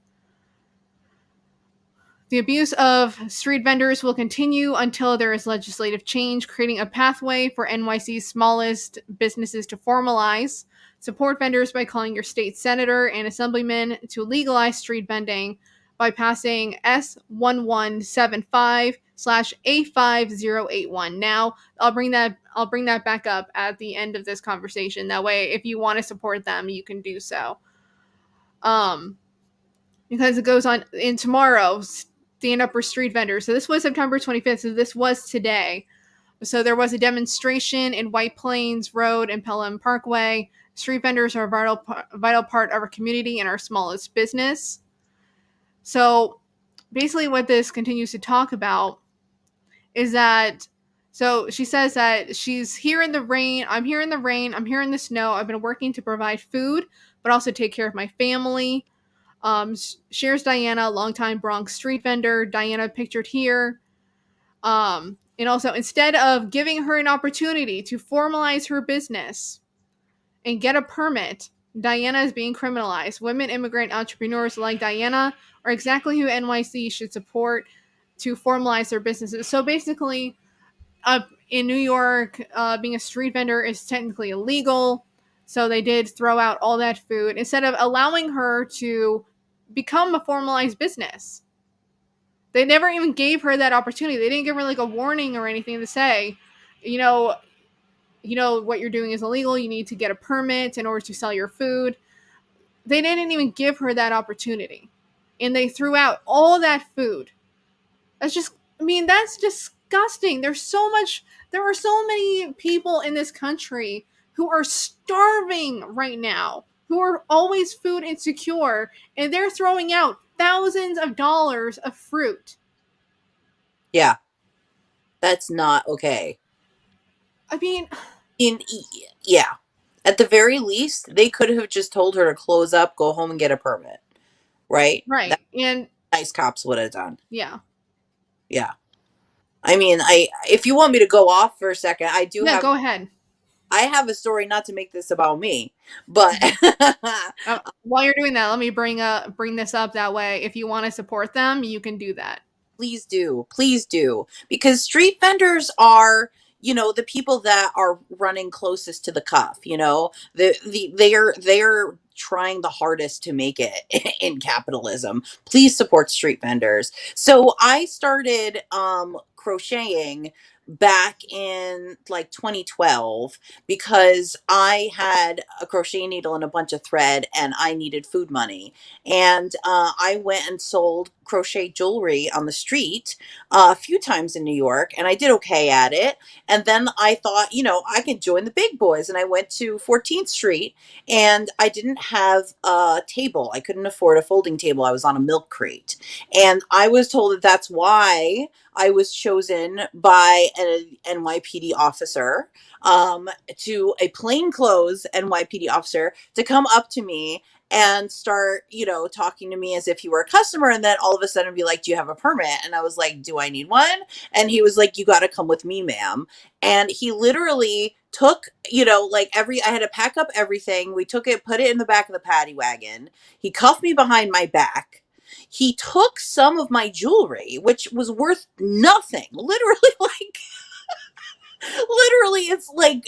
The abuse of street vendors will continue until there is legislative change, creating a pathway for NYC's smallest businesses to formalize. Support vendors by calling your state senator and assemblyman to legalize street vending by passing S1175/A5081. Now, I'll bring that back up at the end of this conversation. That way, if you want to support them, you can do so. Because it goes on in tomorrow. Stand up for street vendors. So this was September 25th. So this was today. So there was a demonstration in White Plains Road and Pelham Parkway. Street vendors are a vital part of our community and our smallest business. So basically what this continues to talk about is that, so she says that she's here in the rain. I'm here in the rain. I'm here in the snow. I've been working to provide food, but also take care of my family. Shares Diana, longtime Bronx street vendor. Diana pictured here. And also, instead of giving her an opportunity to formalize her business and get a permit, Diana is being criminalized. Women immigrant entrepreneurs like Diana are exactly who NYC should support to formalize their businesses. So basically, in New York, being a street vendor is technically illegal. So they did throw out all that food instead of allowing her to become a formalized business. They never even gave her that opportunity. They didn't give her like a warning or anything to say, you know what you're doing is illegal. You need to get a permit in order to sell your food. They didn't even give her that opportunity. And they threw out all that food. That's disgusting. There are so many people in this country who are starving right now, who are always food insecure, and they're throwing out thousands of dollars of fruit. Yeah. That's not okay. I mean, yeah. At the very least, they could have just told her to close up, go home, and get a permit. Right? Right. That's and nice cops would have done. Yeah. Yeah. I mean, if you want me to go off for a second, I do have... go ahead. I have a story, not to make this about me, but while you're doing that, let me bring this up. That way, if you want to support them, you can do that. Please do, because street vendors are, the people that are running closest to the cuff. They're trying the hardest to make it in capitalism. Please support street vendors. So I started crocheting back in like 2012 because I had a crochet needle and a bunch of thread and I needed food money. And I went and sold crochet jewelry on the street a few times in New York, and I did okay at it. And then I thought, I could join the big boys. And I went to 14th Street, and I didn't have a table. I couldn't afford a folding table. I was on a milk crate. And I was told that that's why I was chosen by an NYPD officer, to a plainclothes NYPD officer, to come up to me and start, talking to me as if he were a customer. And then all of a sudden be like, do you have a permit? And I was like, do I need one? And he was like, you got to come with me, ma'am. And he literally took, I had to pack up everything. We took it, put it in the back of the paddy wagon. He cuffed me behind my back. He took some of my jewelry, which was worth nothing. Literally, it's like,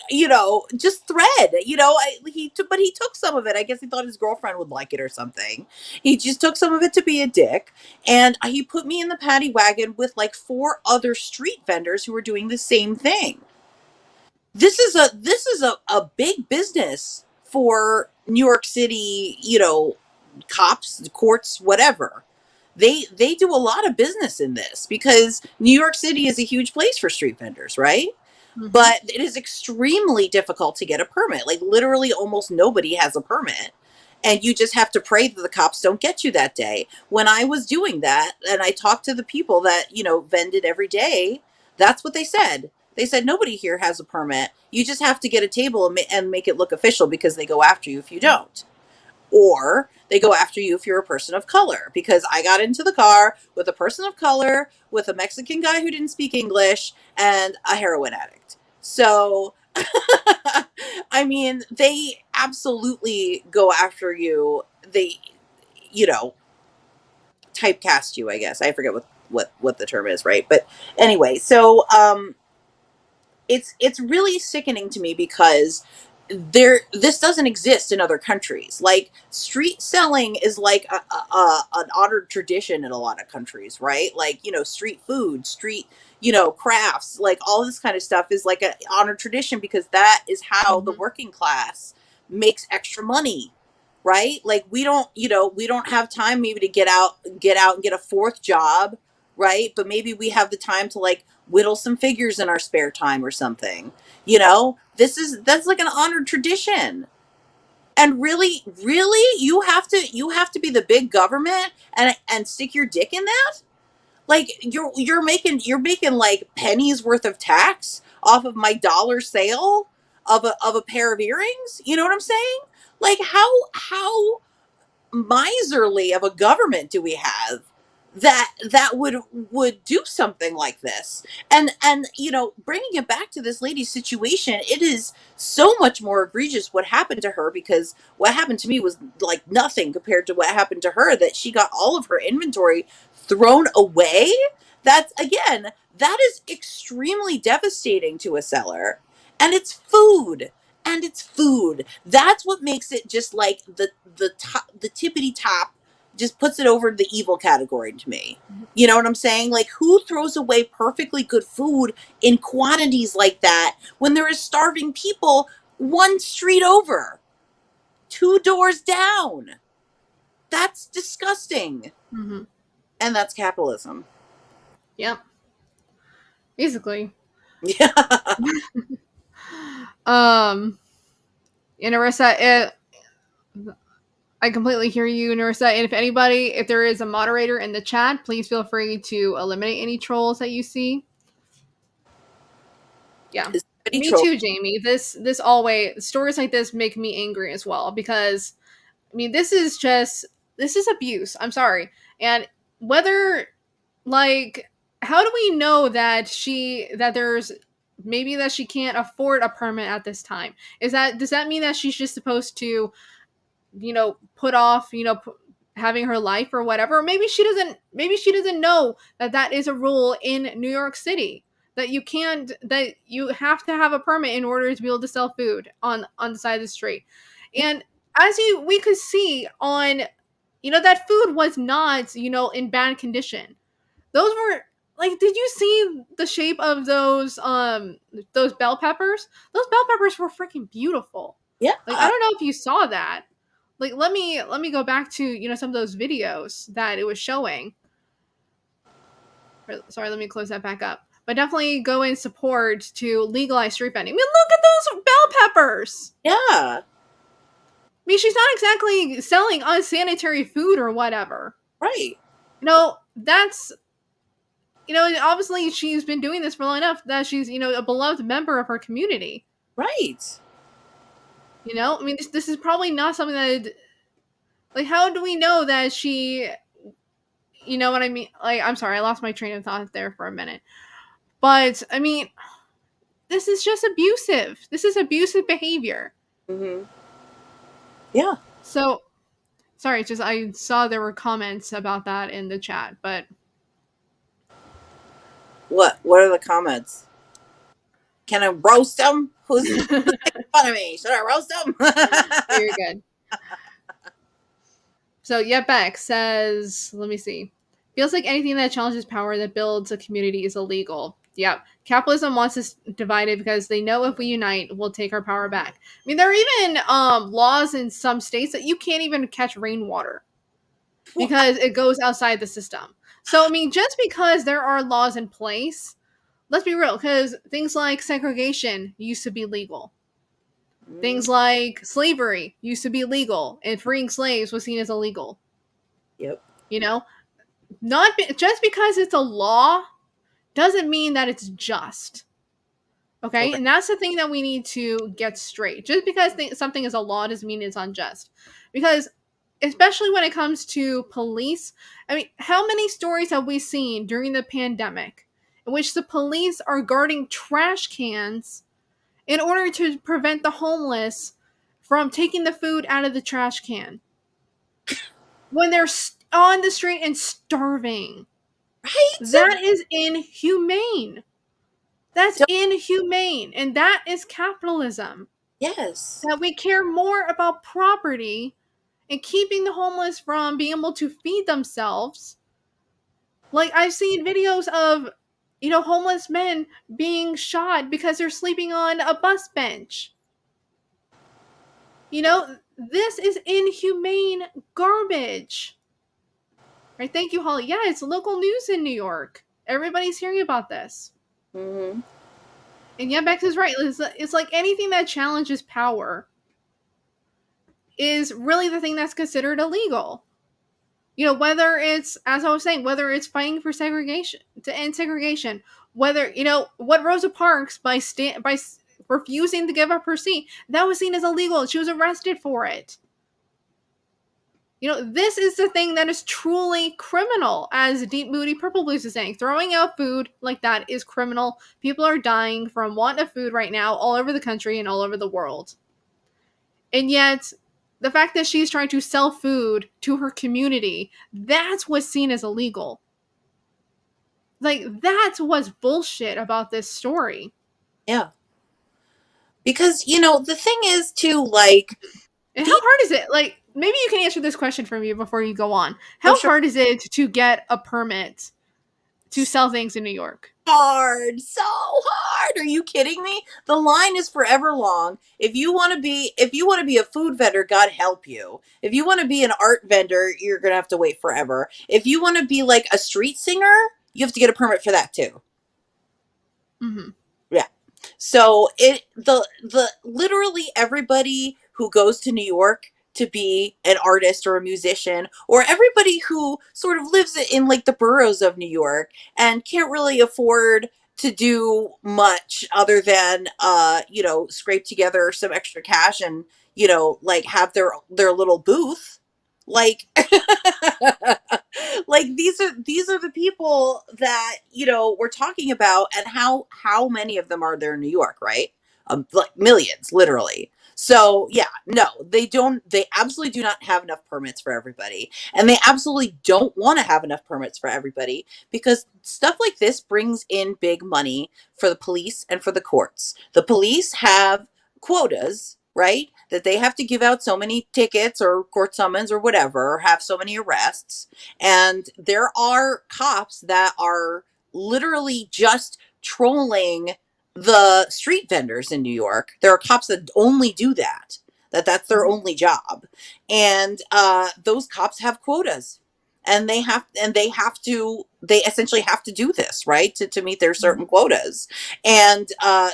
just thread, but he took some of it. I guess he thought his girlfriend would like it or something. He just took some of it to be a dick. And he put me in the paddy wagon with like 4 other street vendors who were doing the same thing. This is a big business for New York City, cops, courts, whatever. They do a lot of business in this because New York City is a huge place for street vendors, right? Mm-hmm. But it is extremely difficult to get a permit. Like literally almost nobody has a permit. And you just have to pray that the cops don't get you that day. When I was doing that and I talked to the people that, vended every day, that's what they said. They said, nobody here has a permit. You just have to get a table and make it look official because they go after you if you don't. Or they go after you if you're a person of color, because I got into the car with a person of color, with a Mexican guy who didn't speak English, and a heroin addict. So, I mean, they absolutely go after you. They, typecast you, I guess. I forget what the term is, right? But anyway, so it's really sickening to me because this doesn't exist in other countries. Like street selling is like an honored tradition in a lot of countries, right? Like, street food, street, crafts, like all this kind of stuff is like an honored tradition because that is how the working class makes extra money, right? Like we don't have time maybe to get out and get a 4th job, right? But maybe we have the time to like whittle some figures in our spare time or something. That's like an honored tradition. And really you have to be the big government and stick your dick in that? Like you're making like pennies worth of tax off of my dollar sale of a pair of earrings? You know what I'm saying? Like how miserly of a government do we have that would do something like this? And bringing it back to this lady's situation, it is so much more egregious what happened to her, because what happened to me was like nothing compared to what happened to her, that she got all of her inventory thrown away. That is extremely devastating to a seller. And it's food. That's what makes it just like the tippity top, just puts it over the evil category to me. You know what I'm saying? Like, who throws away perfectly good food in quantities like that when there is starving people 1 street over, 2 doors down? That's disgusting. Mm-hmm. And that's capitalism. Yep. Basically. Yeah. And Narissa, I completely hear you, Narissa. And if there is a moderator in the chat, please feel free to eliminate any trolls that you see. Yeah. Me too, Jamie. This always, stories like this make me angry as well, because I mean, this is abuse. I'm sorry. And whether, like, how do we know that there's maybe that she can't afford a permit at this time. Does that mean that she's just supposed to, put off, having her life or whatever? Or maybe she doesn't know that is a rule in New York City, that you have to have a permit in order to be able to sell food on the side of the street. And as we could see on, that food was not, in bad condition. Those were like, did you see the shape of those bell peppers? Those bell peppers were freaking beautiful. Yeah. Like, I don't know if you saw that. Like, let me go back to, some of those videos that it was showing. Sorry, let me close that back up. But definitely go in support to legalize street vending. I mean, look at those bell peppers. Yeah. I mean, she's not exactly selling unsanitary food or whatever. Right. That's, obviously she's been doing this for long enough that she's, a beloved member of her community. Right. I mean, this is probably not something that, like, how do we know that she, you know what I mean? Like, I'm sorry, I lost my train of thought there for a minute. But, I mean, this is just abusive. This is abusive behavior. Mm-hmm. Yeah. So, sorry, just I saw there were comments about that in the chat, but... What are the comments? Can I roast them? Who's making fun of me? Should I roast them? Very good. So, Beck says, let me see. Feels like anything that challenges power that builds a community is illegal. Yep. Capitalism wants us divided because they know if we unite, we'll take our power back. I mean, there are even laws in some states that you can't even catch rainwater because it goes outside the system. So, I mean, just because there are laws in place, let's be real, because things like segregation used to be legal. Things like slavery used to be legal, and freeing slaves was seen as illegal. Yep. Not just because it's a law doesn't mean that it's just. Okay? And that's the thing that we need to get straight. Just because something is a law doesn't mean it's unjust. Because, especially when it comes to police, I mean, how many stories have we seen during the pandemic in which the police are guarding trash cans in order to prevent the homeless from taking the food out of the trash can when they're on the street and starving? Right? That is inhumane. That's inhumane. And that is capitalism. Yes. That we care more about property and keeping the homeless from being able to feed themselves. Like, I've seen videos of, homeless men being shot because they're sleeping on a bus bench. This is inhumane garbage. Right? Thank you, Holly. Yeah, it's local news in New York. Everybody's hearing about this. Mm-hmm. And Bex is right. It's like anything that challenges power is really the thing that's considered illegal. Whether it's, as I was saying, whether it's fighting for segregation, to end segregation, whether, what Rosa Parks, by refusing to give up her seat, that was seen as illegal. She was arrested for it. This is the thing that is truly criminal, as Deep Moody Purple Blues is saying. Throwing out food like that is criminal. People are dying from want of food right now all over the country and all over the world. And yet, the fact that she's trying to sell food to her community, that's what's seen as illegal. Like, that's what's bullshit about this story. Yeah. Because, the thing is to, like... And how hard is it? Like, maybe you can answer this question for me before you go on. How hard is it to get a permit to sell things in New York? Hard. So hard. Are you kidding me? The line is forever long. If you want to be a food vendor, God help you. If you want to be an art vendor, you're going to have to wait forever. If you want to be like a street singer, you have to get a permit for that too. Mm-hmm. Yeah. So the literally everybody who goes to New York to be an artist or a musician, or everybody who sort of lives in like the boroughs of New York and can't really afford to do much other than scrape together some extra cash and like have their little booth. Like, like these are the people that, you know, we're talking about, and how many of them are there in New York, right? Like millions, literally. So yeah, no, they absolutely do not have enough permits for everybody. And they absolutely don't want to have enough permits for everybody, because stuff like this brings in big money for the police and for the courts. The police have quotas, right? That they have to give out so many tickets or court summons or whatever, or have so many arrests. And there are cops that are literally just trolling the street vendors in New York. There are cops that only do that. That's their only job. And those cops have quotas. And they essentially have to do this, right, to meet their certain quotas, and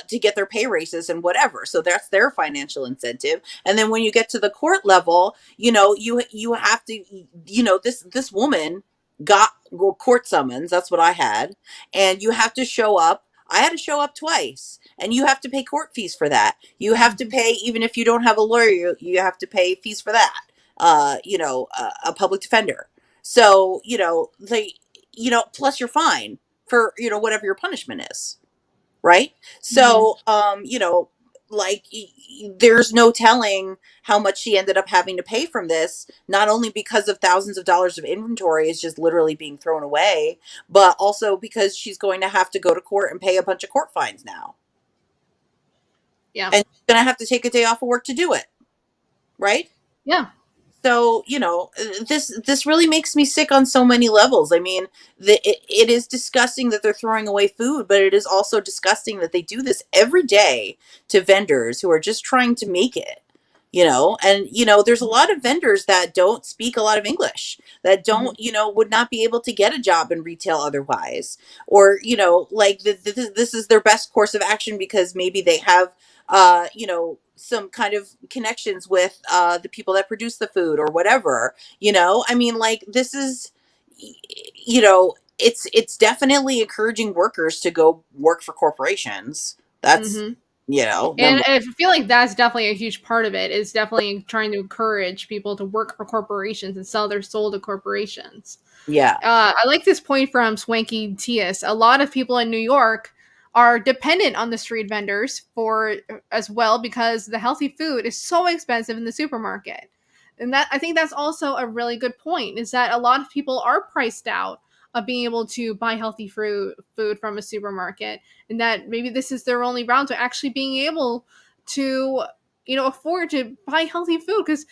to get their pay raises and whatever. So that's their financial incentive. And then when you get to the court level, you know, you have to, you know, this woman got court summons. That's what I had. And you have to show up. I had to show up twice, and you have to pay court fees for that. You have to pay, even if you don't have a lawyer, you have to pay fees for that. You know, a public defender. So, you know, plus your fine for, you know, whatever your punishment is. Right. So, you know, like there's no telling how much she ended up having to pay from this, not only because of thousands of dollars of inventory is just literally being thrown away, but also because she's going to have to go to court and pay a bunch of court fines now. Yeah. And she's going to have to take a day off of work to do it. Right. Yeah. So, you know, this really makes me sick on so many levels. I mean, it is disgusting that they're throwing away food, but it is also disgusting that they do this every day to vendors who are just trying to make it, you know. And, you know, there's a lot of vendors that don't speak a lot of English, that don't, you know, would not be able to get a job in retail otherwise. Or, you know, like this is their best course of action because maybe they have, you know, some kind of connections with the people that produce the food or whatever, you know. I mean, like, this is, you know, it's definitely encouraging workers to go work for corporations. That's, you know, and I feel like that's definitely a huge part of it, is definitely trying to encourage people to work for corporations and sell their soul to corporations. Yeah. I like this point from Swanky Tias. A lot of people in New York are dependent on the street vendors for as well, because the healthy food is so expensive in the supermarket. And that, I think that's also a really good point, is that a lot of people are priced out of being able to buy healthy food from a supermarket, and that maybe this is their only route to actually being able to, you know, afford to buy healthy food. Because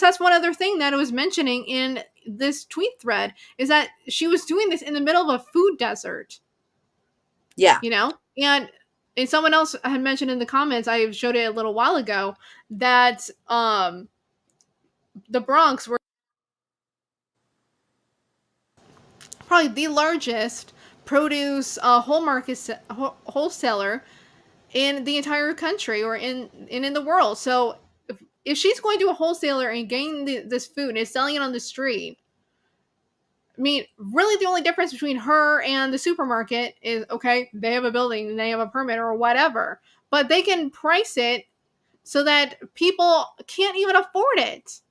that's one other thing that I was mentioning in this tweet thread, is that she was doing this in the middle of a food desert. Yeah. You know? And someone else had mentioned in the comments, I showed it a little while ago, that the Bronx were probably the largest produce wholesaler in the entire country, or in the world. So if she's going to a wholesaler and getting this food and is selling it on the street, I mean, really the only difference between her and the supermarket is, okay, they have a building and they have a permit or whatever, but they can price it so that people can't even afford it.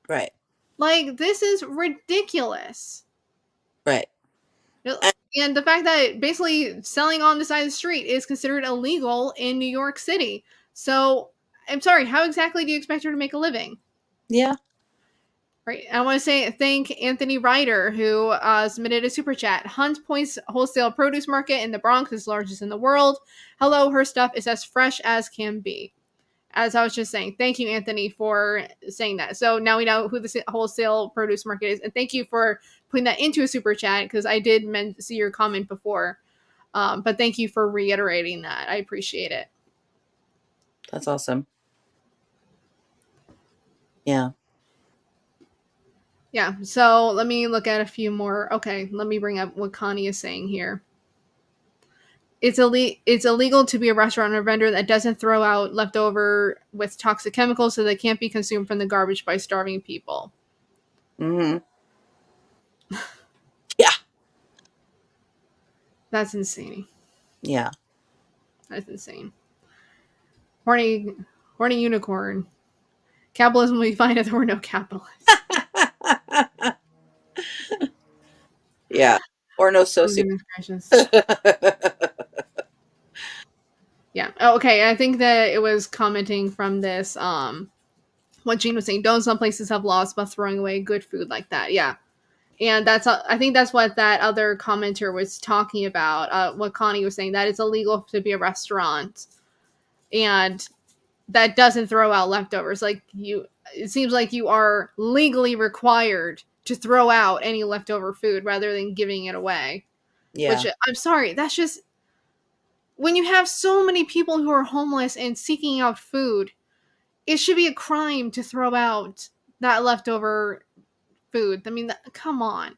Right. Like, this is ridiculous. Right. And the fact that basically selling on the side of the street is considered illegal in New York City. So, I'm sorry, how exactly do you expect her to make a living? Yeah. Right. I want to thank Anthony Ryder, who submitted a super chat. Hunt Point's wholesale produce market in the Bronx is largest in the world. Hello, her stuff is as fresh as can be. As I was just saying, thank you, Anthony, for saying that. So now we know who the wholesale produce market is. And thank you for putting that into a super chat, because I did see your comment before. But thank you for reiterating that. I appreciate it. That's awesome. Yeah. Yeah, so let me look at a few more. Okay, let me bring up what Connie is saying here. It's illegal to be a restaurant or vendor that doesn't throw out leftover with toxic chemicals so they can't be consumed from the garbage by starving people. Yeah. That's insane. Yeah. That's insane. Horny unicorn. Capitalism would be fine if there were no capitalists. Yeah. Or no Yeah. Oh, okay. I think that it was commenting from this, what Jean was saying. Don't some places have laws about throwing away good food like that? Yeah. And I think that's what that other commenter was talking about. What Connie was saying, that it's illegal to be a restaurant, and that doesn't throw out leftovers. Like, it seems like you are legally required to throw out any leftover food rather than giving it away. Yeah. Which, I'm sorry, that's just, when you have so many people who are homeless and seeking out food, it should be a crime to throw out that leftover food. I mean, come on.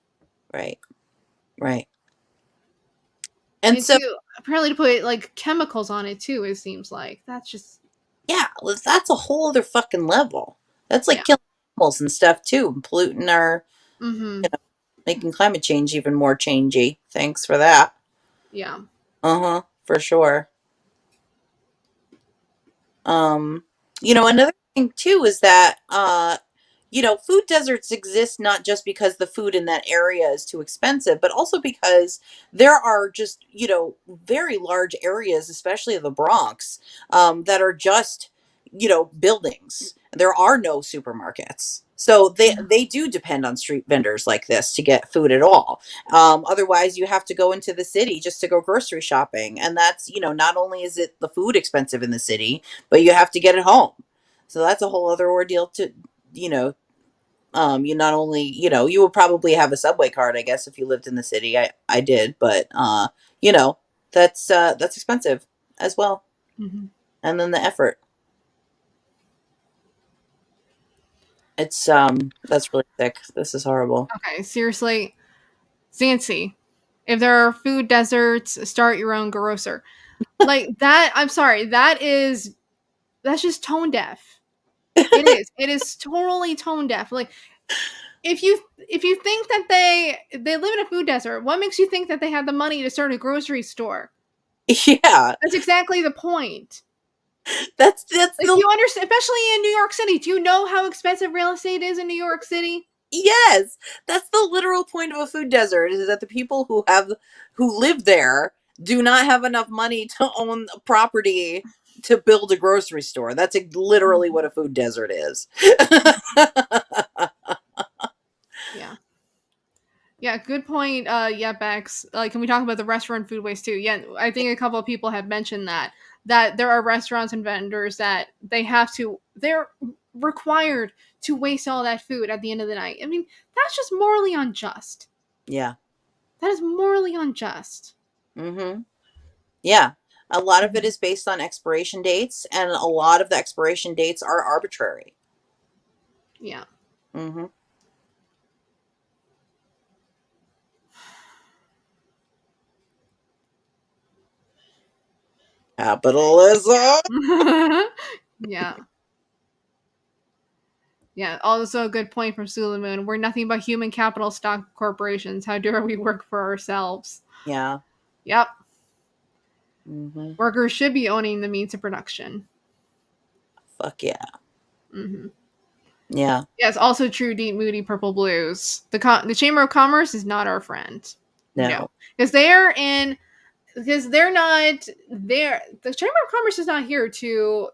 Right. And so apparently to put like chemicals on it too, it seems like. That's just, yeah, that's a whole other fucking level. That's like killing animals and stuff too, and polluting our, making climate change even more changey. Thanks for that. Yeah. For sure. Another thing too is that food deserts exist not just because the food in that area is too expensive, but also because there are just, very large areas, especially the Bronx, that are just, buildings. There are no supermarkets. So they do depend on street vendors like this to get food at all. Otherwise, you have to go into the city just to go grocery shopping. And that's, not only is it the food expensive in the city, but you have to get it home. So that's a whole other ordeal to, you not only, you would probably have a subway card, I guess, if you lived in the city. I did, but, that's expensive as well. And then the effort. It's, that's really sick. This is horrible. Okay, seriously. Zancy, if there are food deserts, start your own grocer. Like that, I'm sorry, that's just tone deaf. It is totally tone deaf. Like, if you think that they live in a food desert, what makes you think that they have the money to start a grocery store? Yeah. That's exactly the point. That's like, you understand, especially in New York City. Do you know how expensive real estate is in New York City? Yes, that's the literal point of a food desert, is that the people who live there do not have enough money to own a property to build a grocery store. That's literally what a food desert is. Yeah, good point. Yeah, Bex. Can we talk about the restaurant food waste too? Yeah, I think a couple of people have mentioned that there are restaurants and vendors that they're required to waste all that food at the end of the night. I mean, that's just morally unjust. Yeah. That is morally unjust. Yeah. A lot of it is based on expiration dates, and a lot of the expiration dates are arbitrary. Yeah. Capitalism. Yeah. Yeah, also a good point from Suleiman. We're nothing but human capital stock corporations. How dare we work for ourselves? Yeah. Yep. Workers should be owning the means of production. Fuck yeah. Yeah. Yeah, it's also true, Deep Moody Purple Blues. The Chamber of Commerce is not our friend. No. Because they're not there. The Chamber of Commerce is not here to,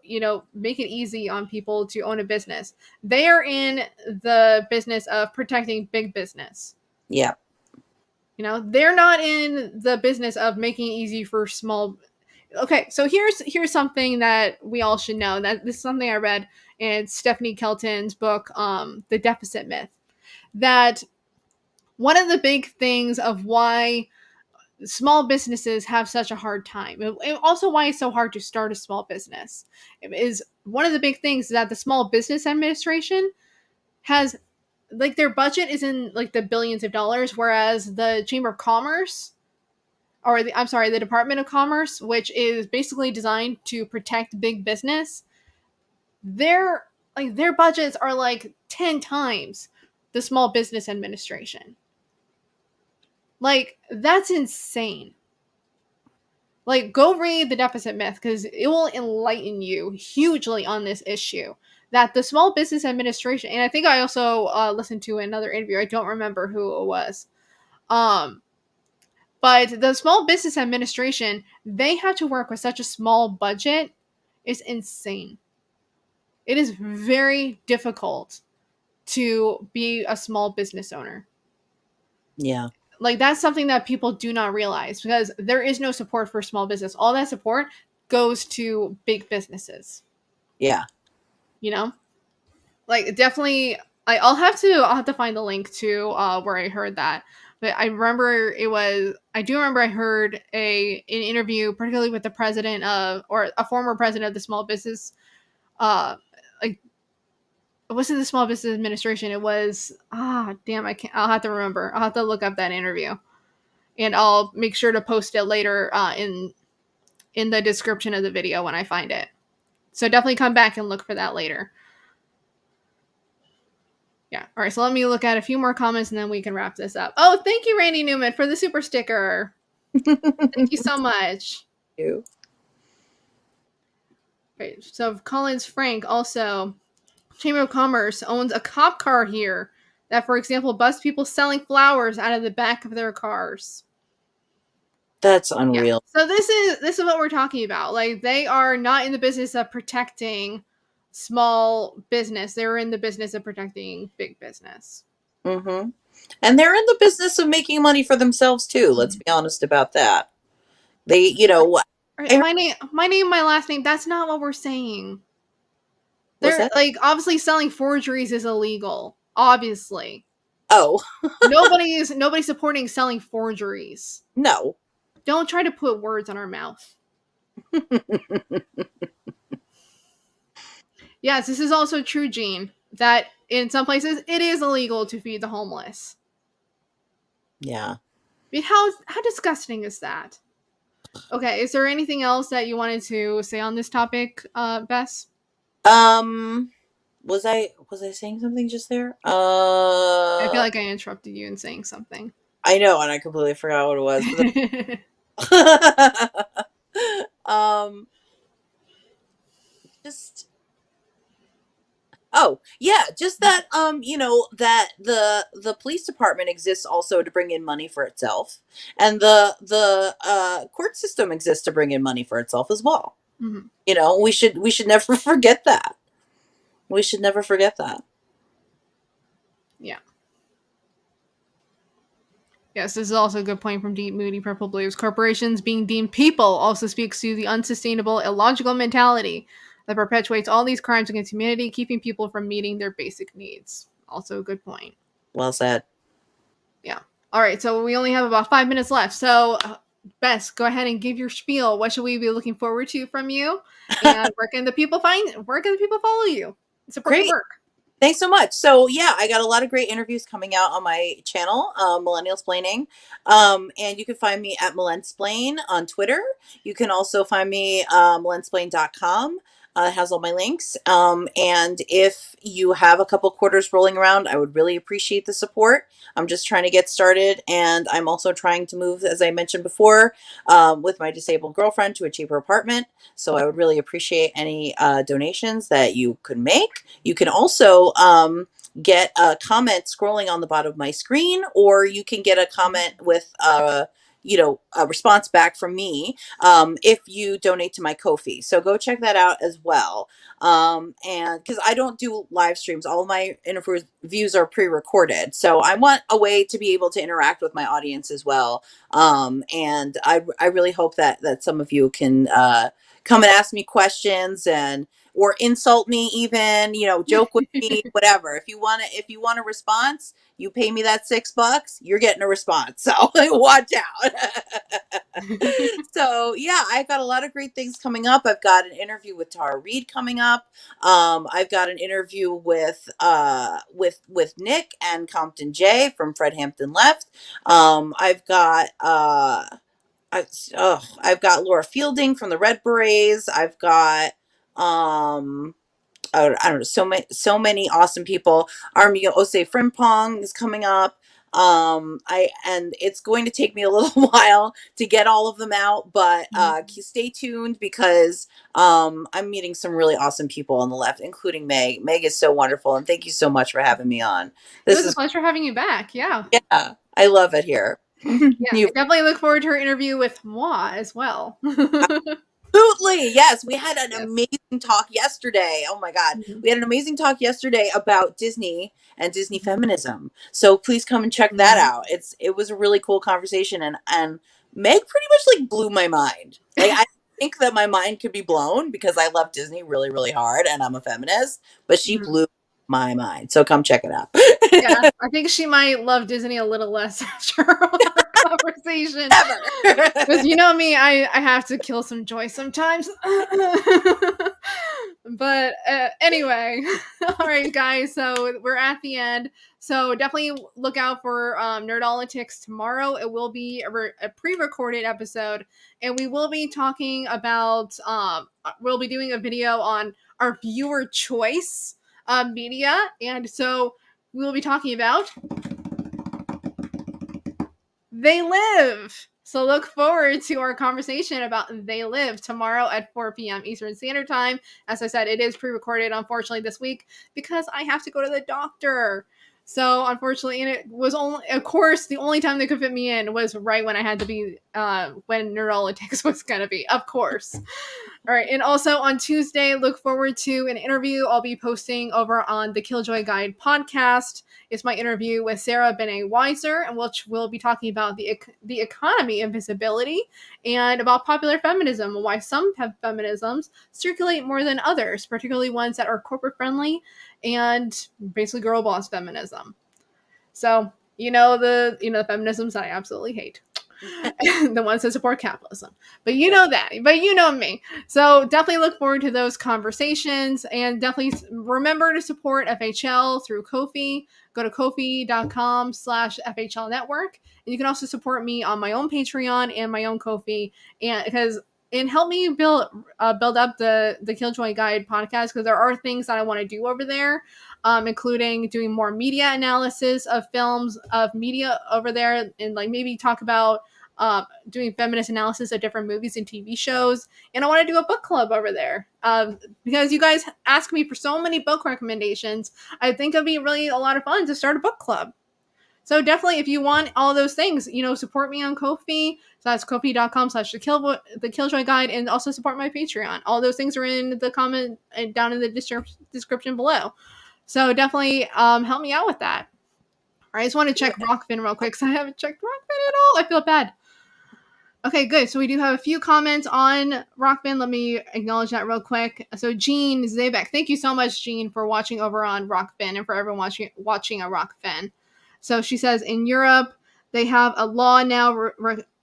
make it easy on people to own a business. They are in the business of protecting big business. Yeah. They're not in the business of making it easy for small. Okay, so here's something that we all should know. That this is something I read in Stephanie Kelton's book, The Deficit Myth. That one of the big things of why small businesses have such a hard time, and also why it's so hard to start a small business, is one of the big things that the Small Business Administration has, like, their budget is in like the billions of dollars, whereas the Chamber of Commerce, or the Department of Commerce, which is basically designed to protect big business, their budgets are like 10 times the Small Business Administration. Like, that's insane. Like, go read The Deficit Myth, because it will enlighten you hugely on this issue. that the Small Business Administration, and I think I also listened to another interview. I don't remember who it was. But the Small Business Administration, they have to work with such a small budget. It's insane. It is very difficult to be a small business owner. Yeah. Like, that's something that people do not realize, because there is no support for small business. All that support goes to big businesses. Yeah. You know? Like, definitely, I'll have to find the link to where I heard that. But I do remember I heard an interview, particularly with the president of, or a former president of the small business, like, it wasn't the Small Business Administration. It was, I'll have to remember. I'll have to look up that interview. And I'll make sure to post it later in the description of the video when I find it. So definitely come back and look for that later. Yeah. All right. So let me look at a few more comments and then we can wrap this up. Oh, thank you, Randy Newman, for the super sticker. Thank you so much. Thank you. Right. So Collins Frank also, Chamber of Commerce owns a cop car here that, for example, busts people selling flowers out of the back of their cars. That's unreal. Yeah. So this is what we're talking about. Like, they are not in the business of protecting small business. They're in the business of protecting big business. Mm-hmm. And they're in the business of making money for themselves too. Let's be honest about that. They, you know, right. My name, my last name. That's not what we're saying. They're like, obviously selling forgeries is illegal. Obviously. Oh. Nobody's supporting selling forgeries. No. Don't try to put words in our mouth. Yes, this is also true, Gene, that in some places it is illegal to feed the homeless. Yeah. I mean, how disgusting is that? Okay, is there anything else that you wanted to say on this topic, Bess? Was I saying something just there? I feel like I interrupted you in saying something. I know, and I completely forgot what it was. Just that you know, that the police department exists also to bring in money for itself, and the court system exists to bring in money for itself as well. Mm-hmm. You know, we should never forget that. We should never forget that. Yeah. Yes, this is also a good point from Deep Moody Purple Blues. Corporations being deemed people also speaks to the unsustainable, illogical mentality that perpetuates all these crimes against humanity, keeping people from meeting their basic needs. Also a good point. Well said. Yeah. All right, so we only have about 5 minutes left. So, Bess, go ahead and give your spiel. What should we be looking forward to from you? And where can the people follow you? Support your work. Thanks so much. So yeah, I got a lot of great interviews coming out on my channel, Millensplaining. And you can find me at Millensplain on Twitter. You can also find me millensplain.com. It has all my links. And if you have a couple quarters rolling around, I would really appreciate the support. I'm just trying to get started, and I'm also trying to move, as I mentioned before, with my disabled girlfriend to a cheaper apartment. So I would really appreciate any donations that you could make. You can also get a comment scrolling on the bottom of my screen, or you can get a comment with a response back from me if you donate to my Ko-fi. So go check that out as well. And because I don't do live streams, all my interviews are pre-recorded. So I want a way to be able to interact with my audience as well. And I really hope that some of you can come and ask me questions or insult me, even, joke with me, whatever. If you want a response, you pay me that $6, you're getting a response. So watch out. So yeah, I've got a lot of great things coming up. I've got an interview with Tara Reid coming up. I've got an interview with Nick and Compton J from Fred Hampton Left. I've got Laura Fielding from the Red Berets. I've got I don't know, so many awesome people. Army Ose Frimpong is coming up. And it's going to take me a little while to get all of them out, but stay tuned because I'm meeting some really awesome people on the left, including Meg. Meg is so wonderful, and thank you so much for having me on. It was a pleasure having you back. Yeah, I love it here. I definitely look forward to her interview with moi as well. Absolutely. Yes. We had an amazing talk yesterday. Oh my God. We had an amazing talk yesterday about Disney and Disney feminism. So please come and check that out. It was a really cool conversation, and Meg pretty much like blew my mind. Like I think that my mind could be blown because I love Disney really, really hard and I'm a feminist, but she blew my mind. So come check it out. Yeah, I think she might love Disney a little less after our conversation. Because you know me, I have to kill some joy sometimes. But anyway, all right, guys. So we're at the end. So definitely look out for Nerdolitics tomorrow. It will be a pre-recorded episode, and we will be talking about. We'll be doing a video on our viewer choice media, and so we'll be talking about They Live. So look forward to our conversation about They Live tomorrow at 4 p.m. Eastern Standard Time. As I said, it is pre-recorded, unfortunately, this week because I have to go to the doctor. So unfortunately, and it was only, of course, the only time they could fit me in was right when I had to be, when Nerdolitics was going to be, of course. All right. And also on Tuesday, look forward to an interview I'll be posting over on the Killjoy Guide podcast. It's my interview with Sarah Benet-Weiser, and which we'll be talking about the economy of visibility and about popular feminism and why some feminisms circulate more than others, particularly ones that are corporate friendly and basically girl boss feminism. So, the feminisms that I absolutely hate. The ones that support capitalism. But you know that. But you know me. So definitely look forward to those conversations, and definitely remember to support FHL through Ko-fi. Go to kofi.com/FHL network. And you can also support me on my own Patreon and my own Ko-fi, and help me build up the Killjoy Guide podcast, because there are things that I want to do over there, including doing more media analysis of films, of media over there, and like maybe talk about doing feminist analysis of different movies and TV shows. And I want to do a book club over there because you guys ask me for so many book recommendations. I think it'd be really a lot of fun to start a book club. So definitely, if you want all those things, support me on Ko-fi. So that's kofi.com/the Killjoy Guide, and also support my Patreon. All those things are in the comment and down in the description below. So definitely help me out with that. All right, I just want to check Rockfin real quick because I haven't checked Rockfin at all. I feel bad. Okay, good. So we do have a few comments on Rockfin. Let me acknowledge that real quick. So Jean Zabek, thank you so much, Jean, for watching over on Rockfin and for everyone watching on Rockfin. So she says, in Europe, they have a law now.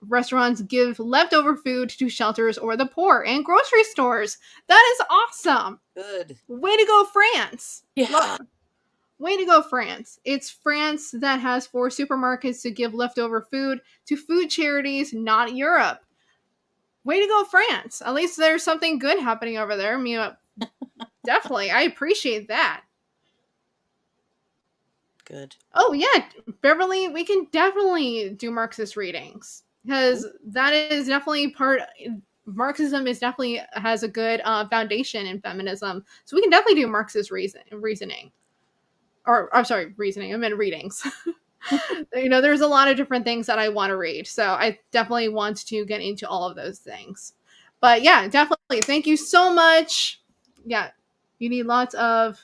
Restaurants give leftover food to shelters or the poor and grocery stores. That is awesome. Good. Way to go, France. Yeah. Way to go, France. It's France that has forced supermarkets to give leftover food to food charities, not Europe. Way to go, France. At least there's something good happening over there. I mean, definitely. I appreciate that. Good. Oh, yeah. Beverly, we can definitely do Marxist readings. Because that is definitely Marxism definitely has a good foundation in feminism. So we can definitely do Marxist reasoning. Or, I'm sorry, reasoning. I meant readings. There's a lot of different things that I want to read. So I definitely want to get into all of those things. But yeah, definitely. Thank you so much. Yeah, you need lots of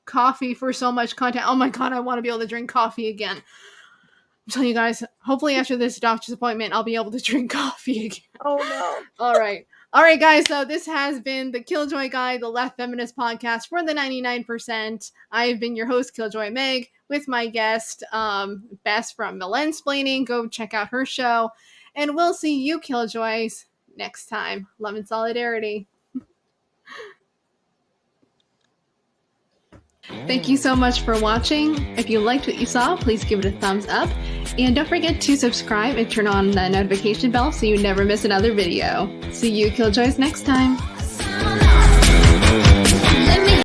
coffee for so much content. Oh my God, I want to be able to drink coffee again. I'm telling you guys, hopefully after this doctor's appointment, I'll be able to drink coffee again. Oh no. All right, guys. So this has been the Killjoy Guide, the Left Feminist podcast for the 99%. I've been your host, Killjoy Meg, with my guest, Bess from Millensplaining. Go check out her show. And we'll see you, Killjoys, next time. Love and solidarity. Thank you so much for watching. If you liked what you saw, please give it a thumbs up. And don't forget to subscribe and turn on the notification bell so you never miss another video. See you, Killjoys, next time.